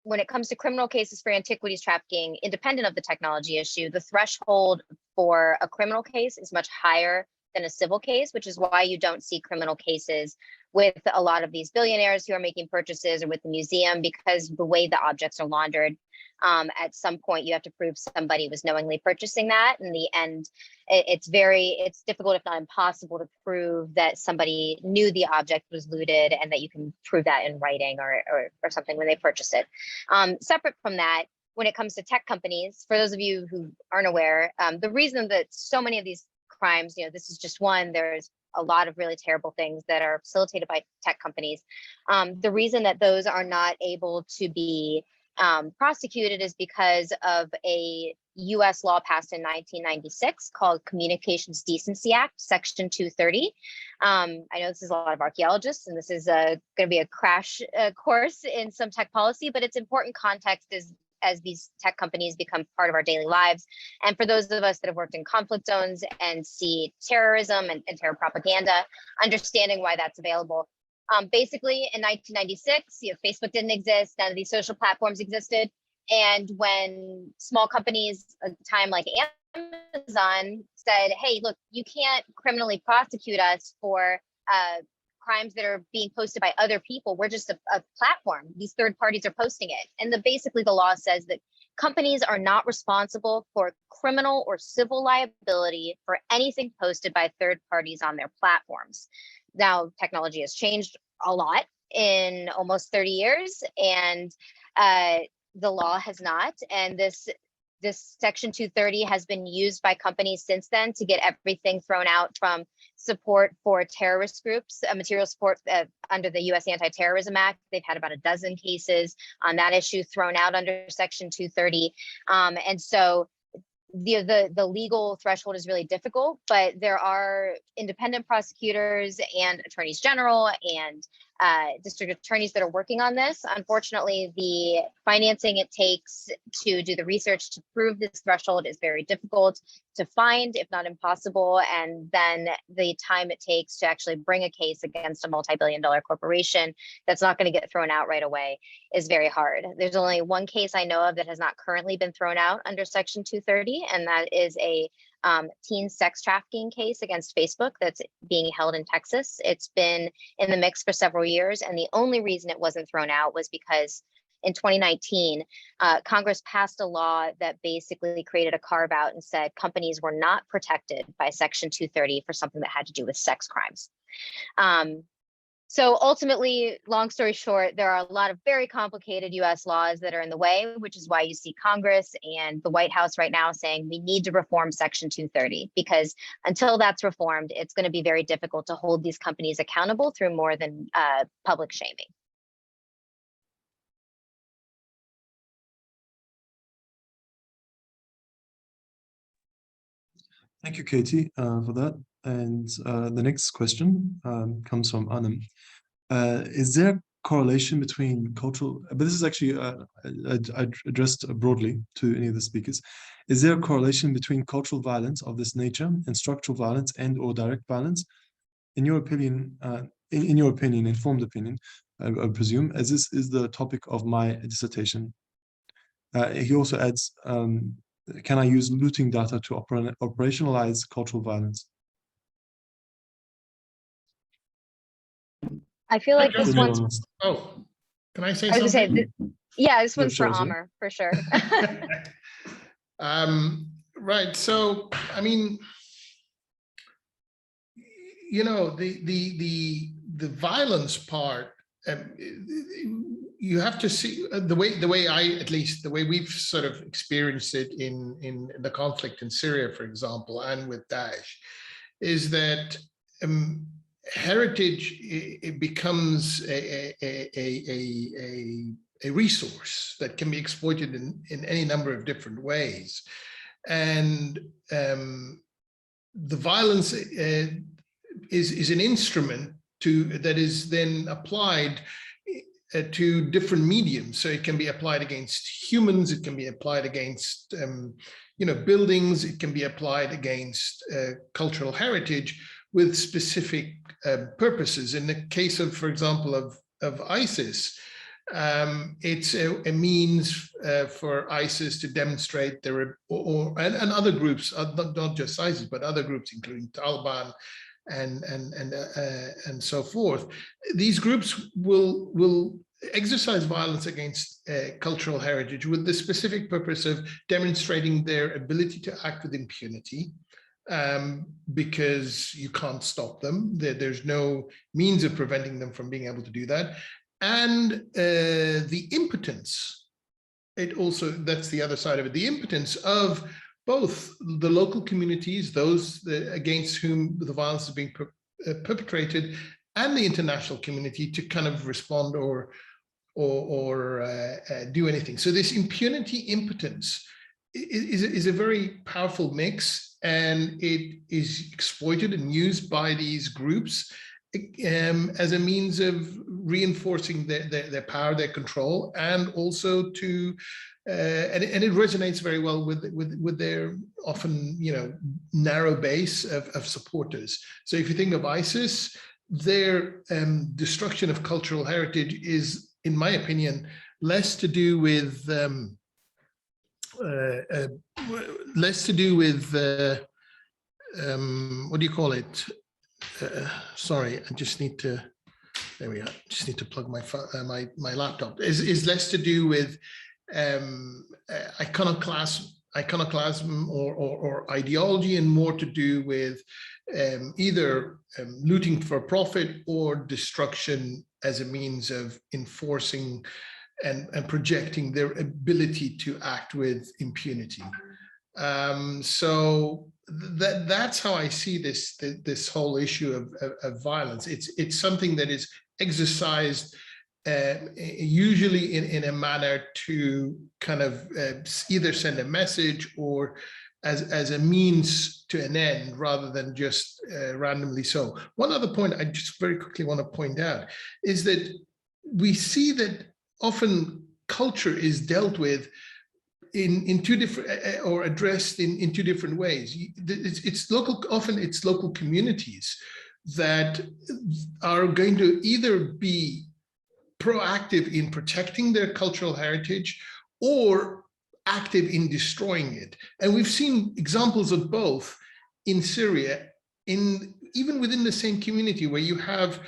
When it comes to criminal cases for antiquities trafficking, independent of the technology issue, the threshold for a criminal case is much higher than a civil case, which is why you don't see criminal cases with a lot of these billionaires who are making purchases or with the museum, because the way the objects are laundered, at some point you have to prove somebody was knowingly purchasing that. In the end, it's difficult, if not impossible, to prove that somebody knew the object was looted and that you can prove that in writing or something when they purchase it. Separate from that, when it comes to tech companies, for those of you who aren't aware, the reason that so many of these crimes, this is just one, there's a lot of really terrible things that are facilitated by tech companies. The reason that those are not able to be prosecuted is because of a US law passed in 1996 called Communications Decency Act, Section 230. I know this is a lot of archaeologists, and this is going to be a crash course in some tech policy, but it's important context as these tech companies become part of our daily lives. And for those of us that have worked in conflict zones and see terrorism and terror propaganda, understanding why that's available. Basically, in 1996, Facebook didn't exist, none of these social platforms existed. And when small companies at the time like Amazon said, hey, look, you can't criminally prosecute us for crimes that are being posted by other people. We're just a platform. These third parties are posting it. And basically the law says that companies are not responsible for criminal or civil liability for anything posted by third parties on their platforms. Now, technology has changed a lot in almost 30 years, and the law has not. And this Section 230 has been used by companies since then to get everything thrown out, from support for terrorist groups, material support under the U.S. Anti-Terrorism Act. They've had about a dozen cases on that issue thrown out under Section 230. And so the legal threshold is really difficult, but there are independent prosecutors and attorneys general and district attorneys that are working on this. Unfortunately, the financing it takes to do the research to prove this threshold is very difficult to find, if not impossible. And then the time it takes to actually bring a case against a multi-billion-dollar corporation that's not going to get thrown out right away is very hard. There's only one case I know of that has not currently been thrown out under Section 230, and that is a teen sex trafficking case against Facebook that's being held in Texas. It's been in the mix for several years, and the only reason it wasn't thrown out was because in 2019, Congress passed a law that basically created a carve out and said companies were not protected by Section 230 for something that had to do with sex crimes. So ultimately, long story short, there are a lot of very complicated US laws that are in the way, which is why you see Congress and the White House right now saying we need to reform Section 230, because until that's reformed, it's going to be very difficult to hold these companies accountable through more than public shaming. Thank you, Katie, for that. And the next question comes from Anam. Is there a correlation between cultural, but this is actually addressed broadly to any of the speakers. Is there a correlation between cultural violence of this nature and structural violence and or direct violence? In your opinion, informed opinion, I presume, as this is the topic of my dissertation. He also adds, can I use looting data to operationalize cultural violence? I feel like this one's. Oh, can I say I was something? gonna say, yeah, this one's for sure. Amr, for sure. Right. So, I mean, you know, the violence part, you have to see the way at least the way we've sort of experienced it in the conflict in Syria, for example, and with Daesh, is that heritage, it becomes a resource that can be exploited in any number of different ways. And the violence is an instrument that is then applied to different mediums. So it can be applied against humans, it can be applied against you know, buildings, it can be applied against cultural heritage with specific purposes. In the case of, for example, of ISIS, it's a means for ISIS to demonstrate their, and other groups, not just ISIS, but other groups, including Taliban and so forth. These groups will exercise violence against cultural heritage with the specific purpose of demonstrating their ability to act with impunity, because you can't stop them. There's no means of preventing them from being able to do that. And the impotence, it also, that's the other side of it, the impotence of both the local communities, those against whom the violence is being perpetrated, and the international community to kind of respond or do anything. So this impunity impotence is a very powerful mix, and it is exploited and used by these groups as a means of reinforcing their power, their control, and also to and it resonates very well with their often, you know, narrow base of supporters. So if you think of ISIS, their destruction of cultural heritage is, in my opinion, less to do with what do you call it? Sorry, I just need to. There we are. Just need to plug my laptop. Is less to do with iconoclasm or ideology, and more to do with either looting for profit or destruction as a means of enforcing and projecting their ability to act with impunity. So that's how I see this whole issue of violence. It's something that is exercised usually in a manner to kind of either send a message or as a means to an end, rather than just randomly so. One other point I just very quickly want to point out is that we see that often culture is dealt with in two different, or addressed in two different ways. It's local, often it's local communities that are going to either be proactive in protecting their cultural heritage or active in destroying it. And we've seen examples of both in Syria, even within the same community, where you have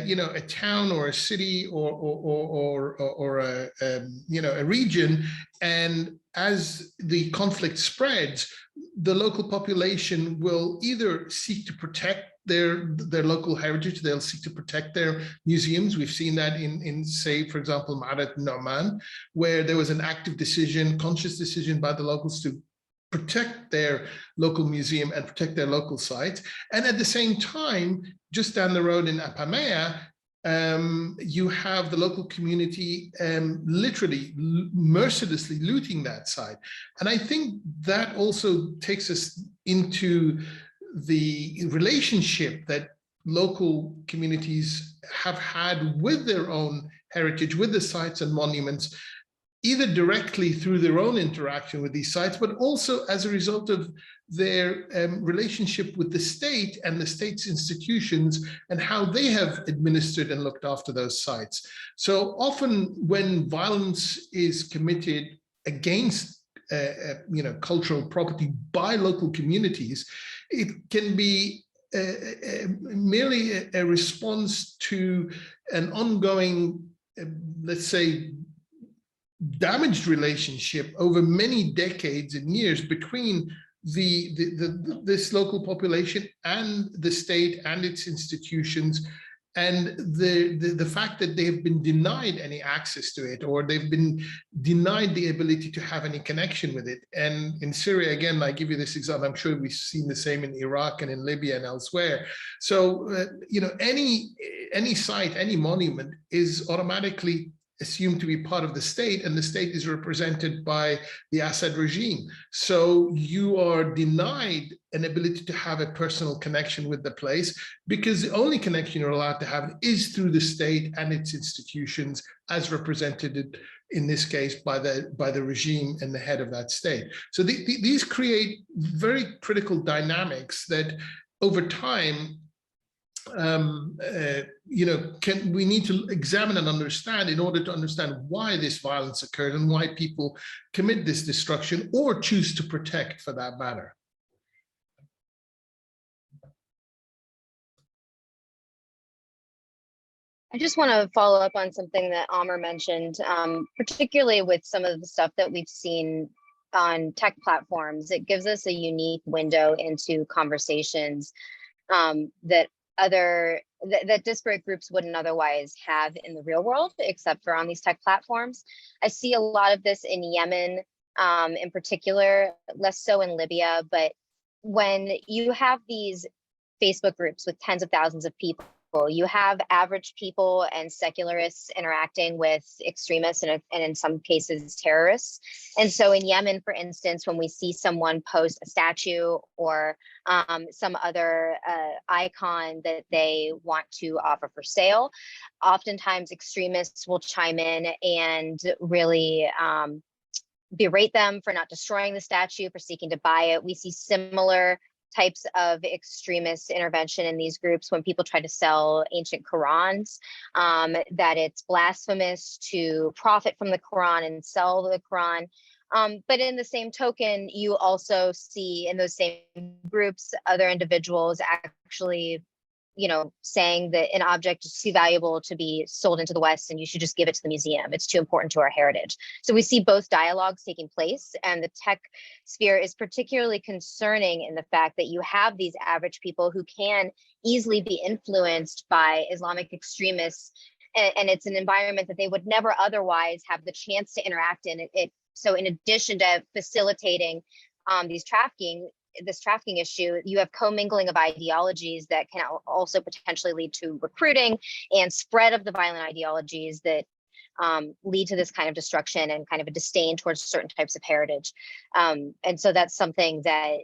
you know, a town or a city or a region, and as the conflict spreads, the local population will either seek to protect their local heritage, they'll seek to protect their museums. We've seen that in say, for example, Ma'arat Nu'man, where there was an active decision, conscious decision by the locals to protect their local museum and protect their local sites. And at the same time, just down the road in Apamea, you have the local community literally mercilessly looting that site. And I think that also takes us into the relationship that local communities have had with their own heritage, with the sites and monuments, either directly through their own interaction with these sites, but also as a result of their relationship with the state and the state's institutions and how they have administered and looked after those sites. So often when violence is committed against you know, cultural property by local communities, it can be merely a response to an ongoing, let's say, damaged relationship over many decades and years between this local population and the state and its institutions, and the fact that they have been denied any access to it, or they've been denied the ability to have any connection with it. And in Syria, again, I give you this example, I'm sure we've seen the same in Iraq and in Libya and elsewhere. So, you know, any site, any monument is automatically assumed to be part of the state, and the state is represented by the Assad regime. So you are denied an ability to have a personal connection with the place, because the only connection you're allowed to have is through the state and its institutions, as represented in this case by the regime and the head of that state. So these create very critical dynamics that over time, you know, we need to examine and understand in order to understand why this violence occurred and why people commit this destruction or choose to protect, for that matter. I just want to follow up on something that Amr mentioned, particularly with some of the stuff that we've seen on tech platforms. It gives us a unique window into conversations that disparate groups wouldn't otherwise have in the real world, except for on these tech platforms. I see a lot of this in Yemen, in particular, less so in Libya, but when you have these Facebook groups with tens of thousands of people, you have average people and secularists interacting with extremists and in some cases terrorists. And so in Yemen, for instance, when we see someone post a statue or some other icon that they want to offer for sale, oftentimes extremists will chime in and really berate them for not destroying the statue, for seeking to buy it. We see similar types of extremist intervention in these groups when people try to sell ancient Qurans, that it's blasphemous to profit from the Quran and sell the Quran. But in the same token, you also see in those same groups, other individuals actually, you know, saying that an object is too valuable to be sold into the West and you should just give it to the museum. It's too important to our heritage. So we see both dialogues taking place, and the tech sphere is particularly concerning in the fact that you have these average people who can easily be influenced by Islamic extremists, and it's an environment that they would never otherwise have the chance to interact in. So in addition to facilitating this trafficking issue, you have commingling of ideologies that can also potentially lead to recruiting and spread of the violent ideologies that lead to this kind of destruction and kind of a disdain towards certain types of heritage. And so that's something that,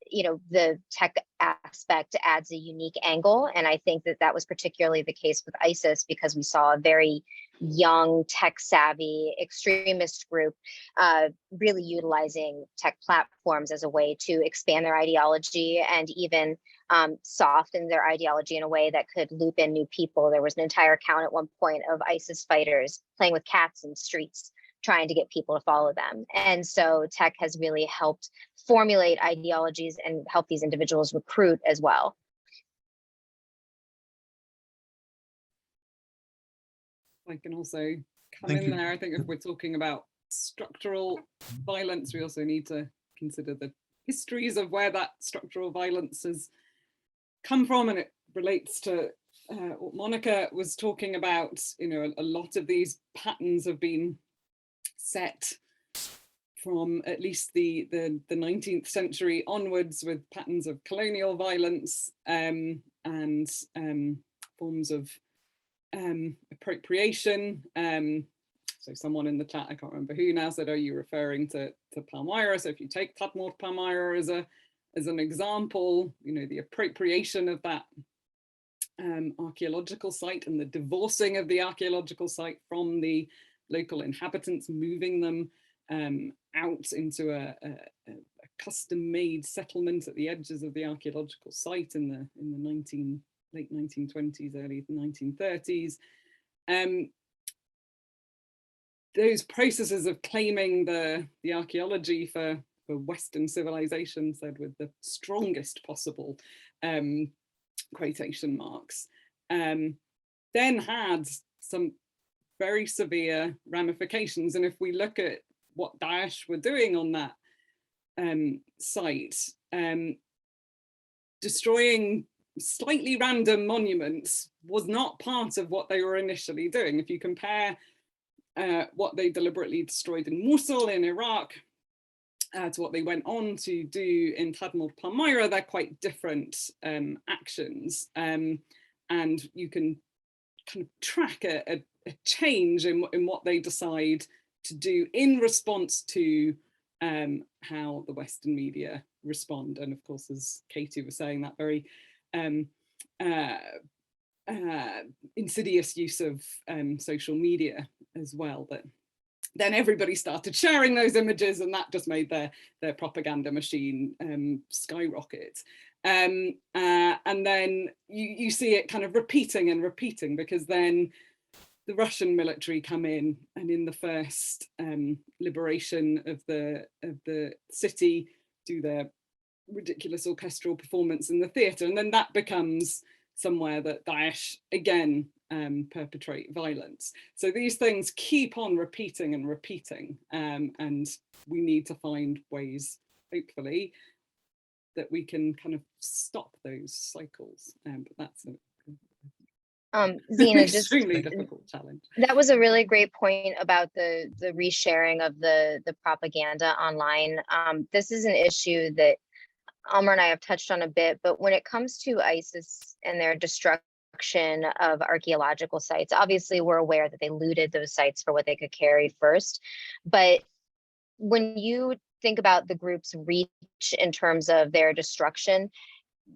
you know, the tech aspect adds a unique angle. And I think that that was particularly the case with ISIS, because we saw a very young, tech savvy extremist group really utilizing tech platforms as a way to expand their ideology and even soften their ideology in a way that could loop in new people. There was an entire account at one point of ISIS fighters playing with cats in streets, trying to get people to follow them. And so tech has really helped formulate ideologies and help these individuals recruit as well. I can also come Thank in you. there. I think if we're talking about structural violence, we also need to consider the histories of where that structural violence has come from, and it relates to what Monica was talking about. You know, a lot of these patterns have been set from at least the 19th century onwards, with patterns of colonial violence and forms of appropriation. So someone in the chat, I can't remember who now, said, are you referring to Palmyra? So if you take Tadmor Palmyra as an example, you know, the appropriation of that archaeological site and the divorcing of the archaeological site from the local inhabitants, moving them out into a custom-made settlement at the edges of the archaeological site in the late 1920s, early 1930s. Those processes of claiming the archaeology for Western civilization, said with the strongest possible quotation marks, then had some very severe ramifications. And if we look at what Daesh were doing on that site, destroying slightly random monuments was not part of what they were initially doing. If you compare what they deliberately destroyed in Mosul in Iraq to what they went on to do in Tadmor Palmyra, they're quite different actions. And you can kind of track a change in what they decide to do in response to how the Western media respond. And of course, as Katie was saying, that very insidious use of social media as well, that then everybody started sharing those images, and that just made their propaganda machine skyrocket. And then you see it kind of repeating and repeating, because then the Russian military come in, and in the first liberation of the city, do their ridiculous orchestral performance in the theatre, and then that becomes somewhere that Daesh again perpetrate violence. So these things keep on repeating and repeating, and we need to find ways, hopefully, that we can kind of stop those cycles. But that's Zena, an extremely difficult challenge. That was a really great point about the resharing of the propaganda online. This is an issue that Amr and I have touched on a bit, but when it comes to ISIS and their destruction of archaeological sites, obviously we're aware that they looted those sites for what they could carry first. But when you think about the group's reach in terms of their destruction,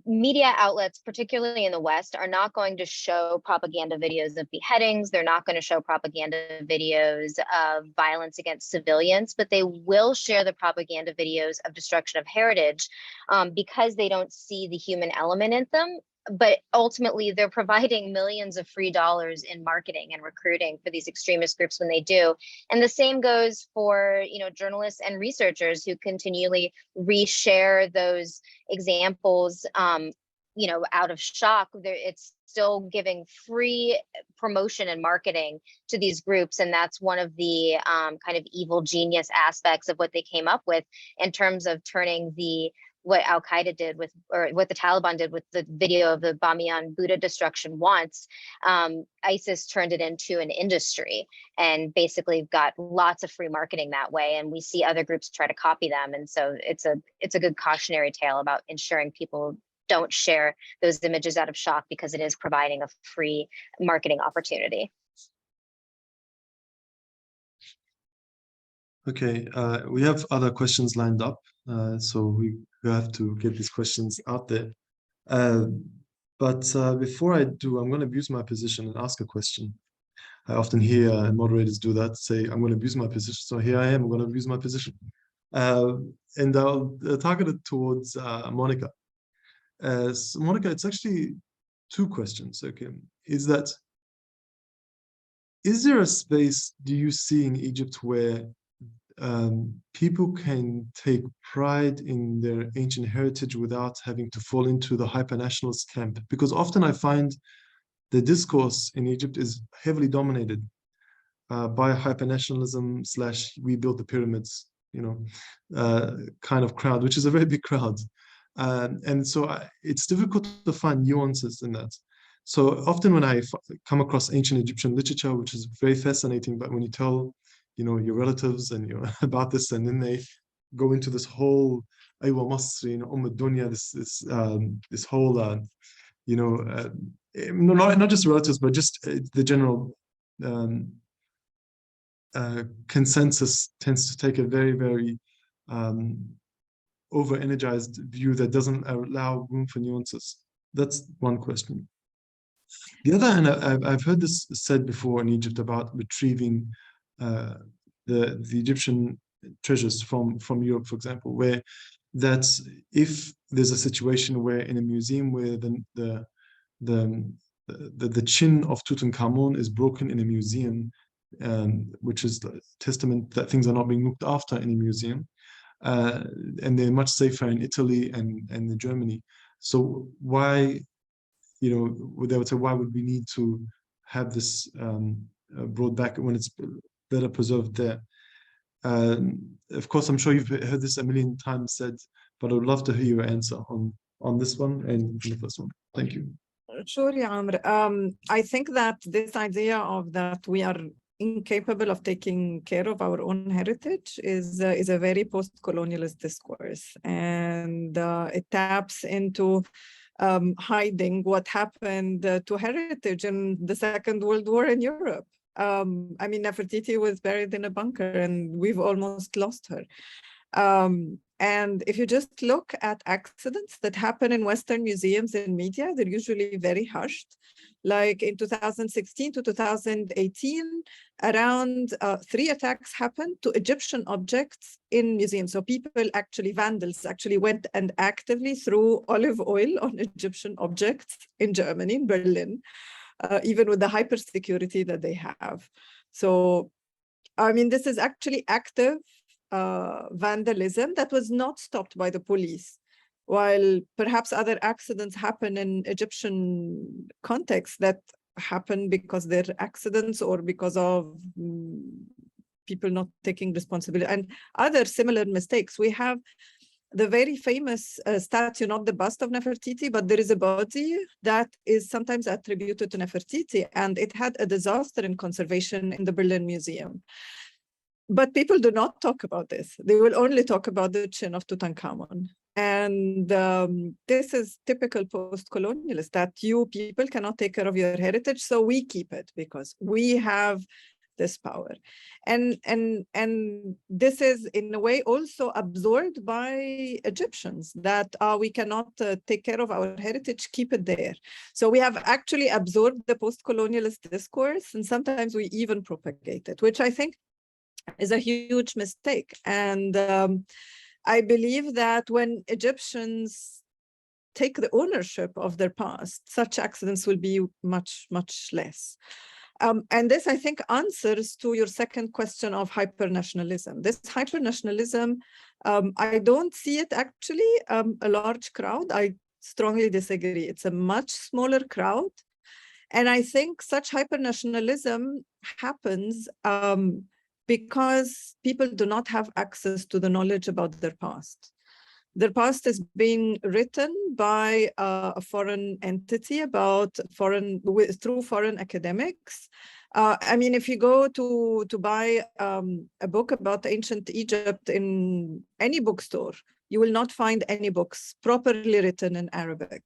media outlets, particularly in the West, are not going to show propaganda videos of beheadings. They're not going to show propaganda videos of violence against civilians, but they will share the propaganda videos of destruction of heritage because they don't see the human element in them. But ultimately, they're providing millions of free dollars in marketing and recruiting for these extremist groups when they do. And the same goes for, journalists and researchers who continually reshare those examples, out of shock. It's still giving free promotion and marketing to these groups. And that's one of the kind of evil genius aspects of what they came up with in terms of turning what Al-Qaeda did with, or what the Taliban did with the video of the Bamiyan Buddha destruction once. ISIS turned it into an industry and basically got lots of free marketing that way. And we see other groups try to copy them. And so it's a good cautionary tale about ensuring people don't share those images out of shock, because it is providing a free marketing opportunity. Okay, we have other questions lined up, so we have to get these questions out there. But before I do, I'm going to abuse my position and ask a question. I often hear moderators do that, say, I'm going to abuse my position. So here I am, I'm going to abuse my position. And I'll target it towards Monica. So Monica, it's actually two questions, okay? Is there a space do you see in Egypt where people can take pride in their ancient heritage without having to fall into the hyper-nationalist camp? Because often I find the discourse in Egypt is heavily dominated by hyper-nationalism / we built the pyramids, kind of crowd, which is a very big crowd. And so it's difficult to find nuances in that. So often when I come across ancient Egyptian literature, which is very fascinating, but when you tell your relatives and about this, and then they go into this whole Aywa Masri, Dunya, this whole not just relatives, but just the general consensus tends to take a very, very over-energized view that doesn't allow room for nuances. That's one question. The other, and I've heard this said before in Egypt about retrieving the Egyptian treasures from Europe, for example, where that's if there's a situation where in a museum where the chin of Tutankhamun is broken in a museum, which is the testament that things are not being looked after in a museum, and they're much safer in Italy and in Germany. So why, they would say, why would we need to have this brought back when it's better preserved there? Of course, I'm sure you've heard this a million times said, but I would love to hear your answer on this one and the first one. Thank you. Sure, yeah, Amr. I think that this idea of that we are incapable of taking care of our own heritage is a very post-colonialist discourse, and it taps into hiding what happened to heritage in the Second World War in Europe. I mean, Nefertiti was buried in a bunker, and we've almost lost her. And if you just look at accidents that happen in Western museums and media, they're usually very hushed. Like in 2016 to 2018, around 3 attacks happened to Egyptian objects in museums. So people actually, vandals actually went and actively threw olive oil on Egyptian objects in Germany, in Berlin, even with the hyper security that they have. So, I mean, this is actually active vandalism that was not stopped by the police, while perhaps other accidents happen in Egyptian contexts that happen because they're accidents or because of people not taking responsibility and other similar mistakes. We have the very famous statue, not the bust of Nefertiti, but there is a body that is sometimes attributed to Nefertiti, and it had a disaster in conservation in the Berlin Museum. But people do not talk about this. They will only talk about the chin of Tutankhamun. And this is typical post-colonialist, that you people cannot take care of your heritage, so we keep it because we have this power. And this is in a way also absorbed by Egyptians, that we cannot take care of our heritage, keep it there. So we have actually absorbed the post-colonialist discourse, and sometimes we even propagate it, which I think is a huge mistake. And I believe that when Egyptians take the ownership of their past, such accidents will be much, much less. And this, I think, answers to your second question of hyper-nationalism. This hyper-nationalism, I don't see it actually a large crowd. I strongly disagree. It's a much smaller crowd. And I think such hyper-nationalism happens because people do not have access to the knowledge about their past. Their past is being written by a foreign entity through foreign academics. I mean, if you go to buy a book about ancient Egypt in any bookstore, you will not find any books properly written in Arabic.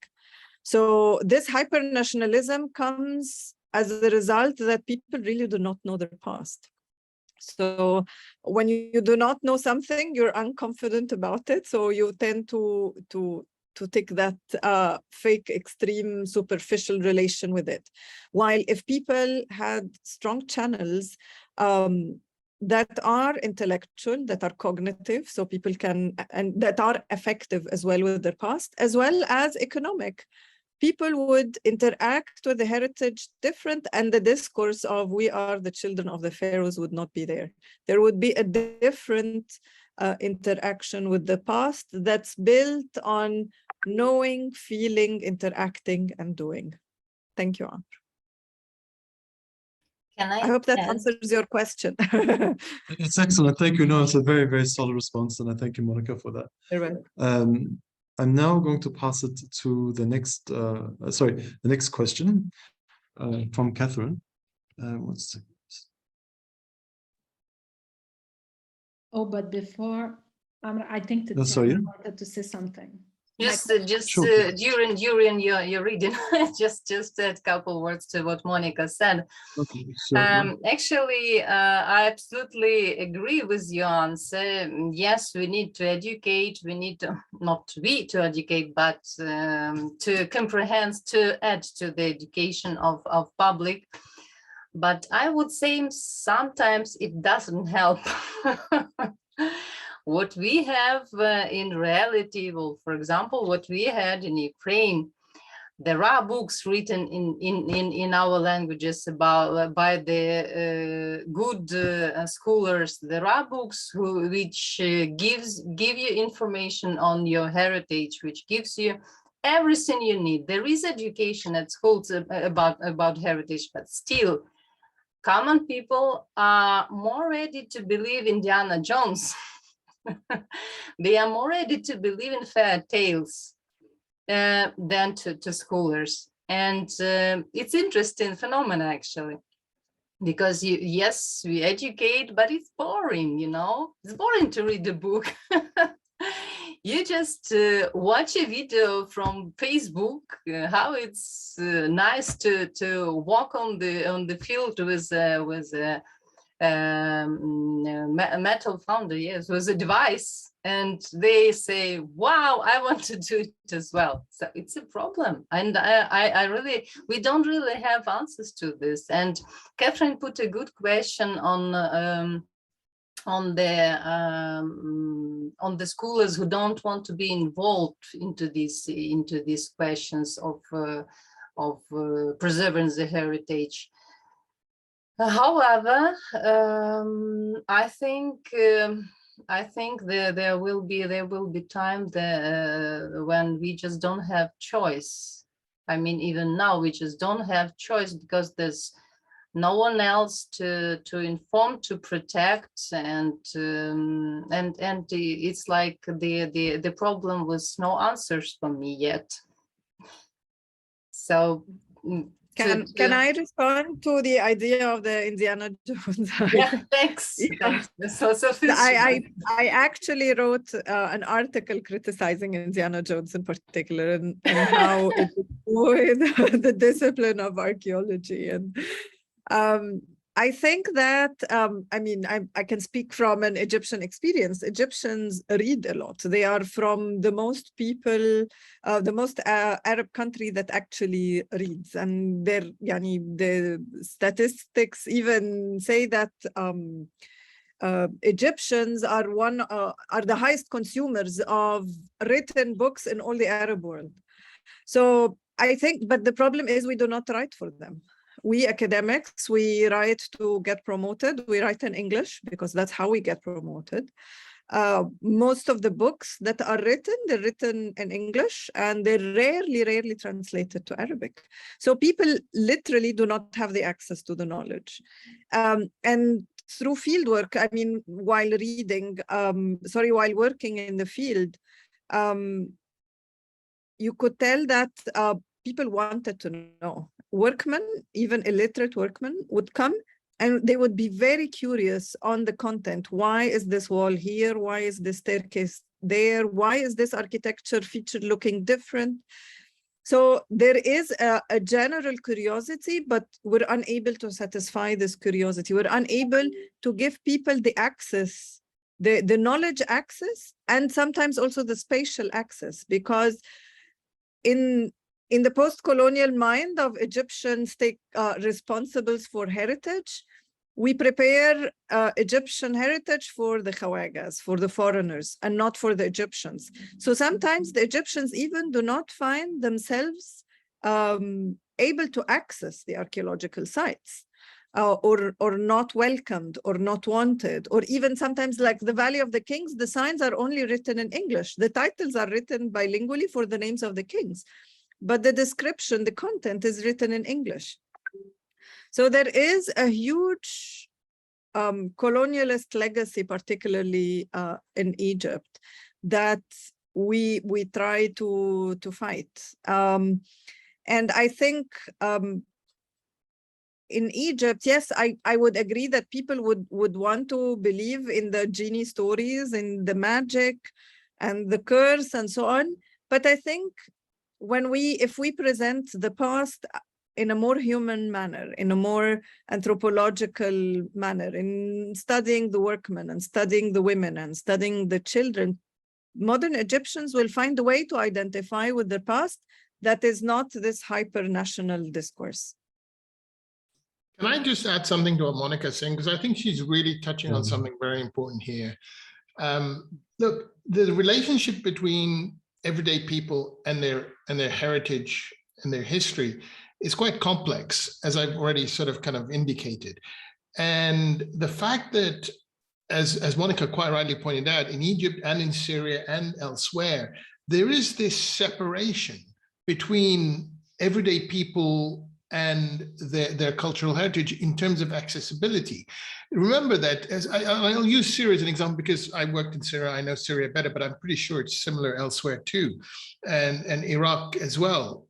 So this hyper-nationalism comes as a result that people really do not know their past. So when you do not know something, you're unconfident about it. So you tend to take that fake, extreme, superficial relation with it. While if people had strong channels that are intellectual, that are cognitive, so people can, and that are effective as well with their past, as well as economic, people would interact with the heritage different, and the discourse of we are the children of the pharaohs would not be there. There would be a different interaction with the past that's built on knowing, feeling, interacting, and doing. Thank you, Amr. I hope that answers your question. It's excellent. Thank you. No, it's a very, very solid response, and I thank you, Monica, for that. You're welcome. I'm now going to pass it to the next question from Catherine. 1 second. Oh, but before, I think that sorry. wanted to say something. Just Sure. during your reading, just add a couple words to what Monica said. Okay, sure. Actually, I absolutely agree with your answer. Yes, we need to educate. We need to not to educate, but to comprehend, to add to the education of public. But I would say sometimes it doesn't help. What we have in reality, well, for example, what we had in Ukraine, there are books written in our languages about by the good scholars. There are books which give you information on your heritage, which gives you everything you need. There is education at schools about heritage, but still, common people are more ready to believe Indiana Jones. They are more ready to believe in fairy tales than to scholars. And it's interesting phenomenon, actually, because yes, we educate, but it's boring, you know, it's boring to read the book. You just watch a video from Facebook, how it's nice to walk on the field with a metal founder, yes, with a device, and they say, wow, I want to do it as well. So it's a problem, and I really, we don't really have answers to this. And Catherine put a good question on the scholars who don't want to be involved into these questions of preserving the heritage. However, I think there will be time when we just don't have choice. I mean, even now we just don't have choice, because there's no one else to inform, to protect, and it's like the problem was no answers for me yet. So. Can I respond to the idea of the Indiana Jones? Yeah, thanks. Yeah. Thanks. So I actually wrote an article criticizing Indiana Jones in particular, and how it destroyed the discipline of archaeology. And I think that, I mean, I can speak from an Egyptian experience. Egyptians read a lot. They are from the most people, the most Arab country that actually reads. And the statistics even say that Egyptians are the highest consumers of written books in all the Arab world. So I think, but the problem is we do not write for them. We academics, we write to get promoted. We write in English because that's how we get promoted. Most of the books that are written, they're written in English, and they're rarely translated to Arabic. So people literally do not have the access to the knowledge. And through fieldwork, I mean, while working in the field, you could tell that people wanted to know. Workmen, even illiterate workmen, would come and they would be very curious on the content. Why is this wall here? Why is this staircase there? Why is this architecture feature looking different? So there is a general curiosity, but we're unable to satisfy this curiosity. We're unable to give people the access, the knowledge access, and sometimes also the spatial access, because in the post-colonial mind of Egyptians responsible for heritage, we prepare Egyptian heritage for the Khawagas, for the foreigners, and not for the Egyptians. So sometimes the Egyptians even do not find themselves able to access the archaeological sites, or not welcomed, or not wanted, or even sometimes, like the Valley of the Kings, the signs are only written in English. The titles are written bilingually for the names of the kings, but the description, the content is written in English. So there is a huge colonialist legacy, particularly in Egypt, that we try to fight. And I think in Egypt, yes, I would agree that people would want to believe in the genie stories, in the magic and the curse and so on. But I think if we present the past in a more human manner, in a more anthropological manner, in studying the workmen and studying the women and studying the children, modern Egyptians will find a way to identify with their past that is not this hyper-national discourse. Can I just add something to what Monica's saying? Because I think she's really touching on something very important here. Look, the relationship between everyday people and their heritage and their history is quite complex, as I've already sort of kind of indicated. And the fact that, as Monica quite rightly pointed out, in Egypt and in Syria and elsewhere, there is this separation between everyday people and their cultural heritage in terms of accessibility. Remember that, I'll use Syria as an example because I worked in Syria, I know Syria better, but I'm pretty sure it's similar elsewhere too, and Iraq as well.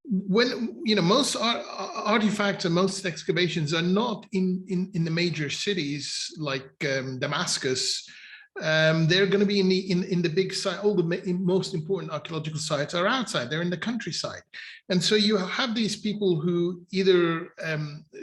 When most artifacts and most excavations are not in the major cities like Damascus, they're going to be in the big site. All the most important archaeological sites are outside. They're in the countryside, and so you have these people who either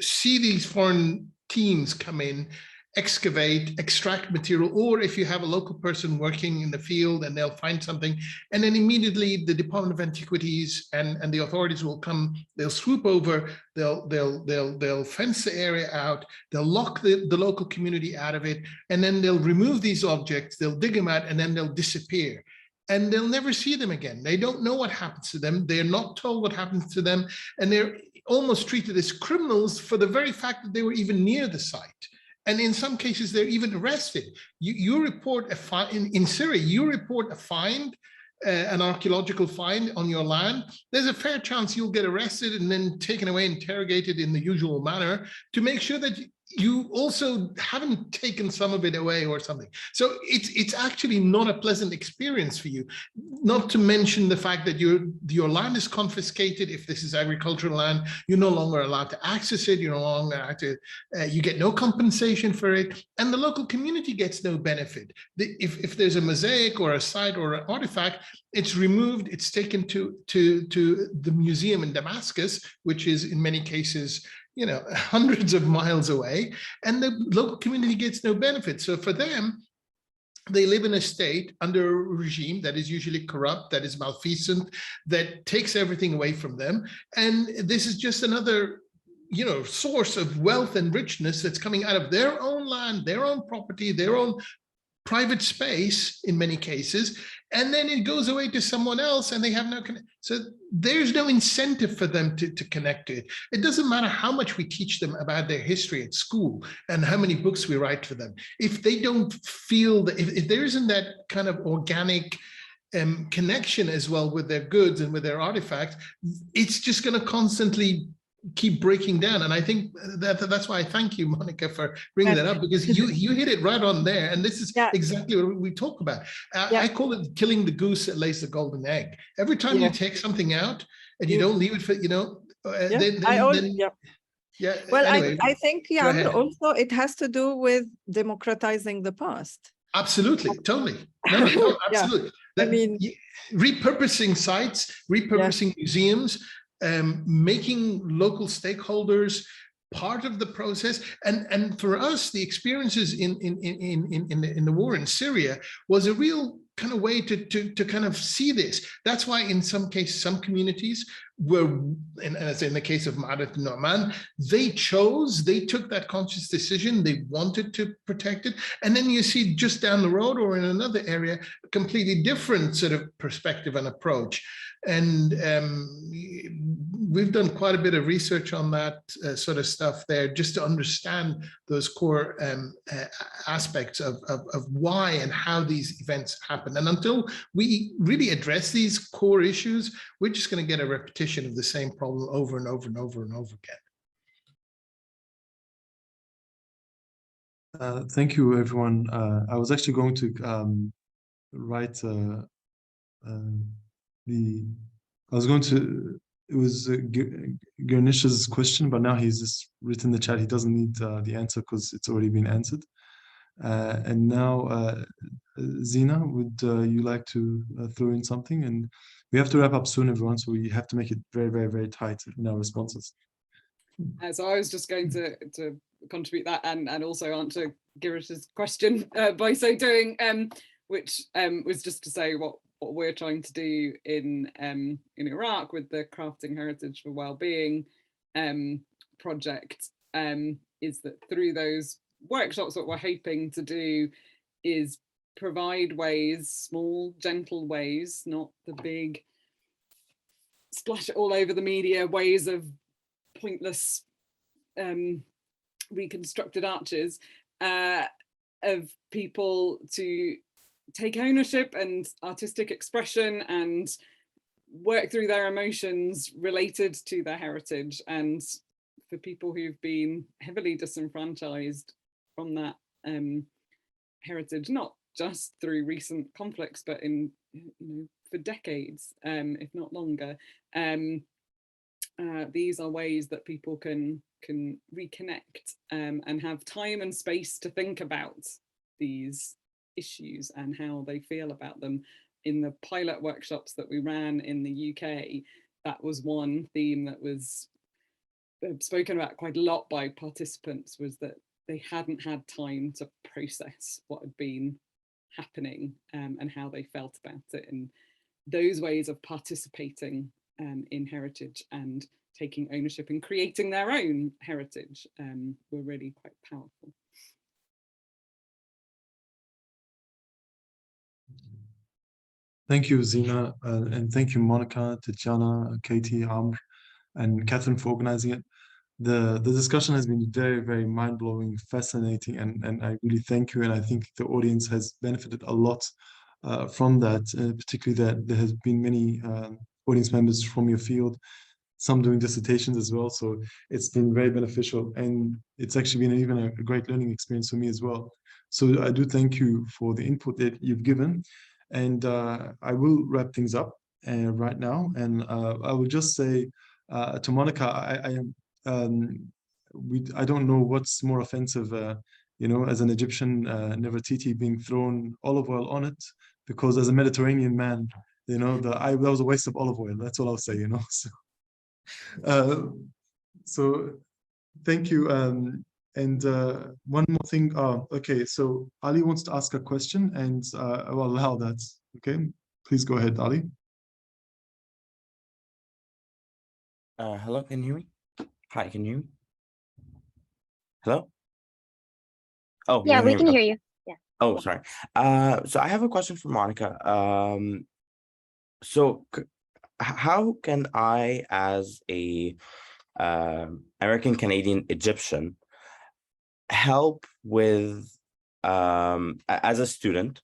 see these foreign teams come in, excavate, extract material, or if you have a local person working in the field and they'll find something, and then immediately the Department of Antiquities and the authorities will come, they'll swoop over, they'll fence the area out, they'll lock the local community out of it, and then they'll remove these objects, they'll dig them out, and then they'll disappear. And they'll never see them again. They don't know what happens to them. They're not told what happens to them. And they're almost treated as criminals for the very fact that they were even near the site. And in some cases, they're even arrested. You report a find in Syria, you report a find, an archaeological find on your land, there's a fair chance you'll get arrested and then taken away, interrogated in the usual manner to make sure that you also haven't taken some of it away or something. So it's actually not a pleasant experience for you, not to mention the fact that your land is confiscated. If this is agricultural land, you're no longer allowed to access it. You're no longer allowed to, you get no compensation for it. And the local community gets no benefit. If there's a mosaic or a site or an artifact, it's removed, it's taken to the museum in Damascus, which is in many cases, hundreds of miles away, and the local community gets no benefit. So for them, they live in a state under a regime that is usually corrupt, that is malfeasant, that takes everything away from them. And this is just another source of wealth and richness that's coming out of their own land, their own property, their own private space in many cases, and then it goes away to someone else and they have no connection. So there's no incentive for them to connect to it. It doesn't matter how much we teach them about their history at school and how many books we write for them. If they don't feel that, if there isn't that kind of organic connection as well with their goods and with their artifacts, it's just going to constantly keep breaking down. And I think that's why I thank you, Monica, for bringing that up, because you hit it right on there. And this is exactly what we talk about. I call it killing the goose that lays the golden egg. Every time you take something out and you don't leave it for, Well, anyway, I think, also it has to do with democratizing the past. Absolutely, totally. No, absolutely. I mean, repurposing sites, repurposing museums, making local stakeholders part of the process, and for us, the experiences in the war in Syria was a real kind of way to kind of see this. That's why in some cases, some communities were, and as in the case of Ma'arat Nu'man, they took that conscious decision, they wanted to protect it. And then you see just down the road or in another area, a completely different sort of perspective and approach. And we've done quite a bit of research on that sort of stuff there, just to understand those core aspects of why and how these events happen. And until we really address these core issues, we're just going to get a repetition of the same problem over and over and over and over again. Thank you, everyone. I was actually going to write it was Gernish's question, but now he's just written in the chat. He doesn't need the answer because it's already been answered. And now, Zina, would you like to throw in something? And we have to wrap up soon, everyone, so we have to make it very, very, very tight in our responses. So I was just going to contribute that and also answer Girish's question by so doing, which was just to say what we're trying to do in Iraq with the Crafting Heritage for Wellbeing project is that through those workshops, what we're hoping to do is provide ways, small, gentle ways, not the big splash it all over the media ways of pointless reconstructed arches, of people to take ownership and artistic expression and work through their emotions related to their heritage. And for people who've been heavily disenfranchised from that heritage, not just through recent conflicts, but in, you know, for decades, if not longer, these are ways that people can reconnect and have time and space to think about these issues and how they feel about them. In the pilot workshops that we ran in the UK, that was one theme that was spoken about quite a lot by participants, was that they hadn't had time to process what had been happening and how they felt about it. And those ways of participating in heritage and taking ownership and creating their own heritage were really quite powerful. Thank you, Zina, and thank you, Monica, Tatiana, Katie, Amr, and Catherine for organizing it. The discussion has been very, very mind-blowing, fascinating, and I really thank you. And I think the audience has benefited a lot from that, particularly that there has been many audience members from your field, some doing dissertations as well. So it's been very beneficial, and it's actually been even a great learning experience for me as well. So I do thank you for the input that you've given. And I will wrap things up right now. And I will just say to Monica, I don't know what's more offensive, you know, as an Egyptian, Nefertiti being thrown olive oil on it, because as a Mediterranean man, you know, that was a waste of olive oil. That's all I'll say, you know. So thank you. And one more thing. Okay, so Ali wants to ask a question, and I will allow that. Okay, please go ahead, Ali. Hello, can you hear me? Hi, can you hear me? Hello? Oh, Yeah, you we can me? hear you. Yeah. Oh, sorry. So I have a question for Monica. So how can I, as a American Canadian Egyptian, help with as a student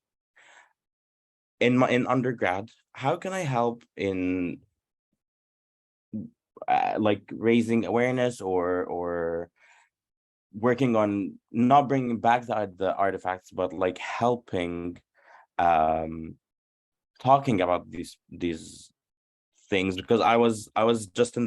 in undergrad? How can I help in like raising awareness or working on not bringing back the artifacts, but like helping talking about these things? Because I was just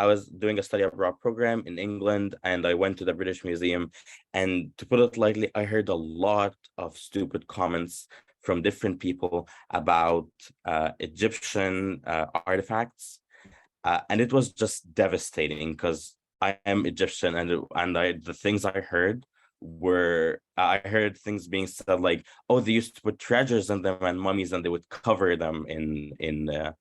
I was doing a study abroad program in England, and I went to the British Museum, and to put it lightly, I heard a lot of stupid comments from different people about Egyptian artifacts, and it was just devastating, because I am Egyptian, and the things I heard were, I heard things being said like, oh, they used to put treasures in them and mummies, and they would cover them in the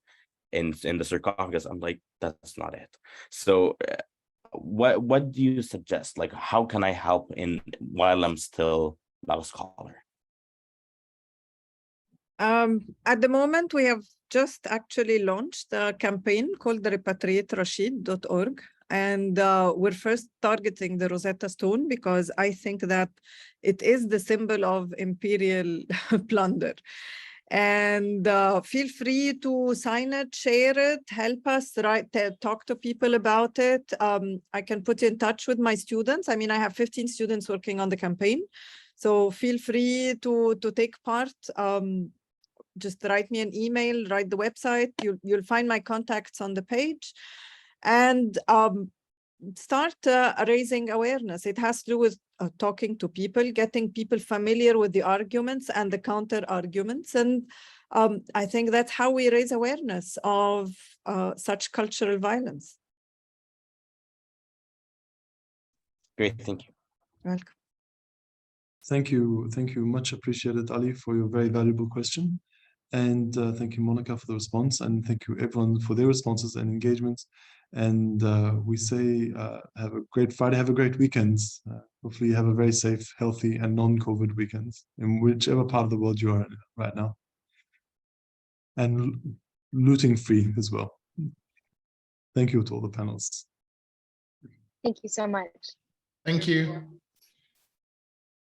sarcophagus. I'm like, that's not it. So what do you suggest? Like, how can I help while I'm still not a scholar? At the moment, we have just actually launched a campaign called the repatriaterashid.org. And we're first targeting the Rosetta Stone, because I think that it is the symbol of imperial plunder. And feel free to sign it, share it, help us, talk to people about it. I can put you in touch with my students. I mean, I have 15 students working on the campaign. So feel free to take part. Just write me an email, write the website. You'll find my contacts on the page. And start raising awareness. It has to do with talking to people, getting people familiar with the arguments and the counter arguments. And I think that's how we raise awareness of such cultural violence. Great, thank you. Welcome. Thank you. Thank you. Much appreciated, Ali, for your very valuable question. And thank you, Monica, for the response. And thank you, everyone, for their responses and engagements. And we say have a great Friday, have a great weekend. Hopefully you have a very safe, healthy, and non-COVID weekend in whichever part of the world you are in right now. And looting free as well. Thank you to all the panelists. Thank you so much. Thank you.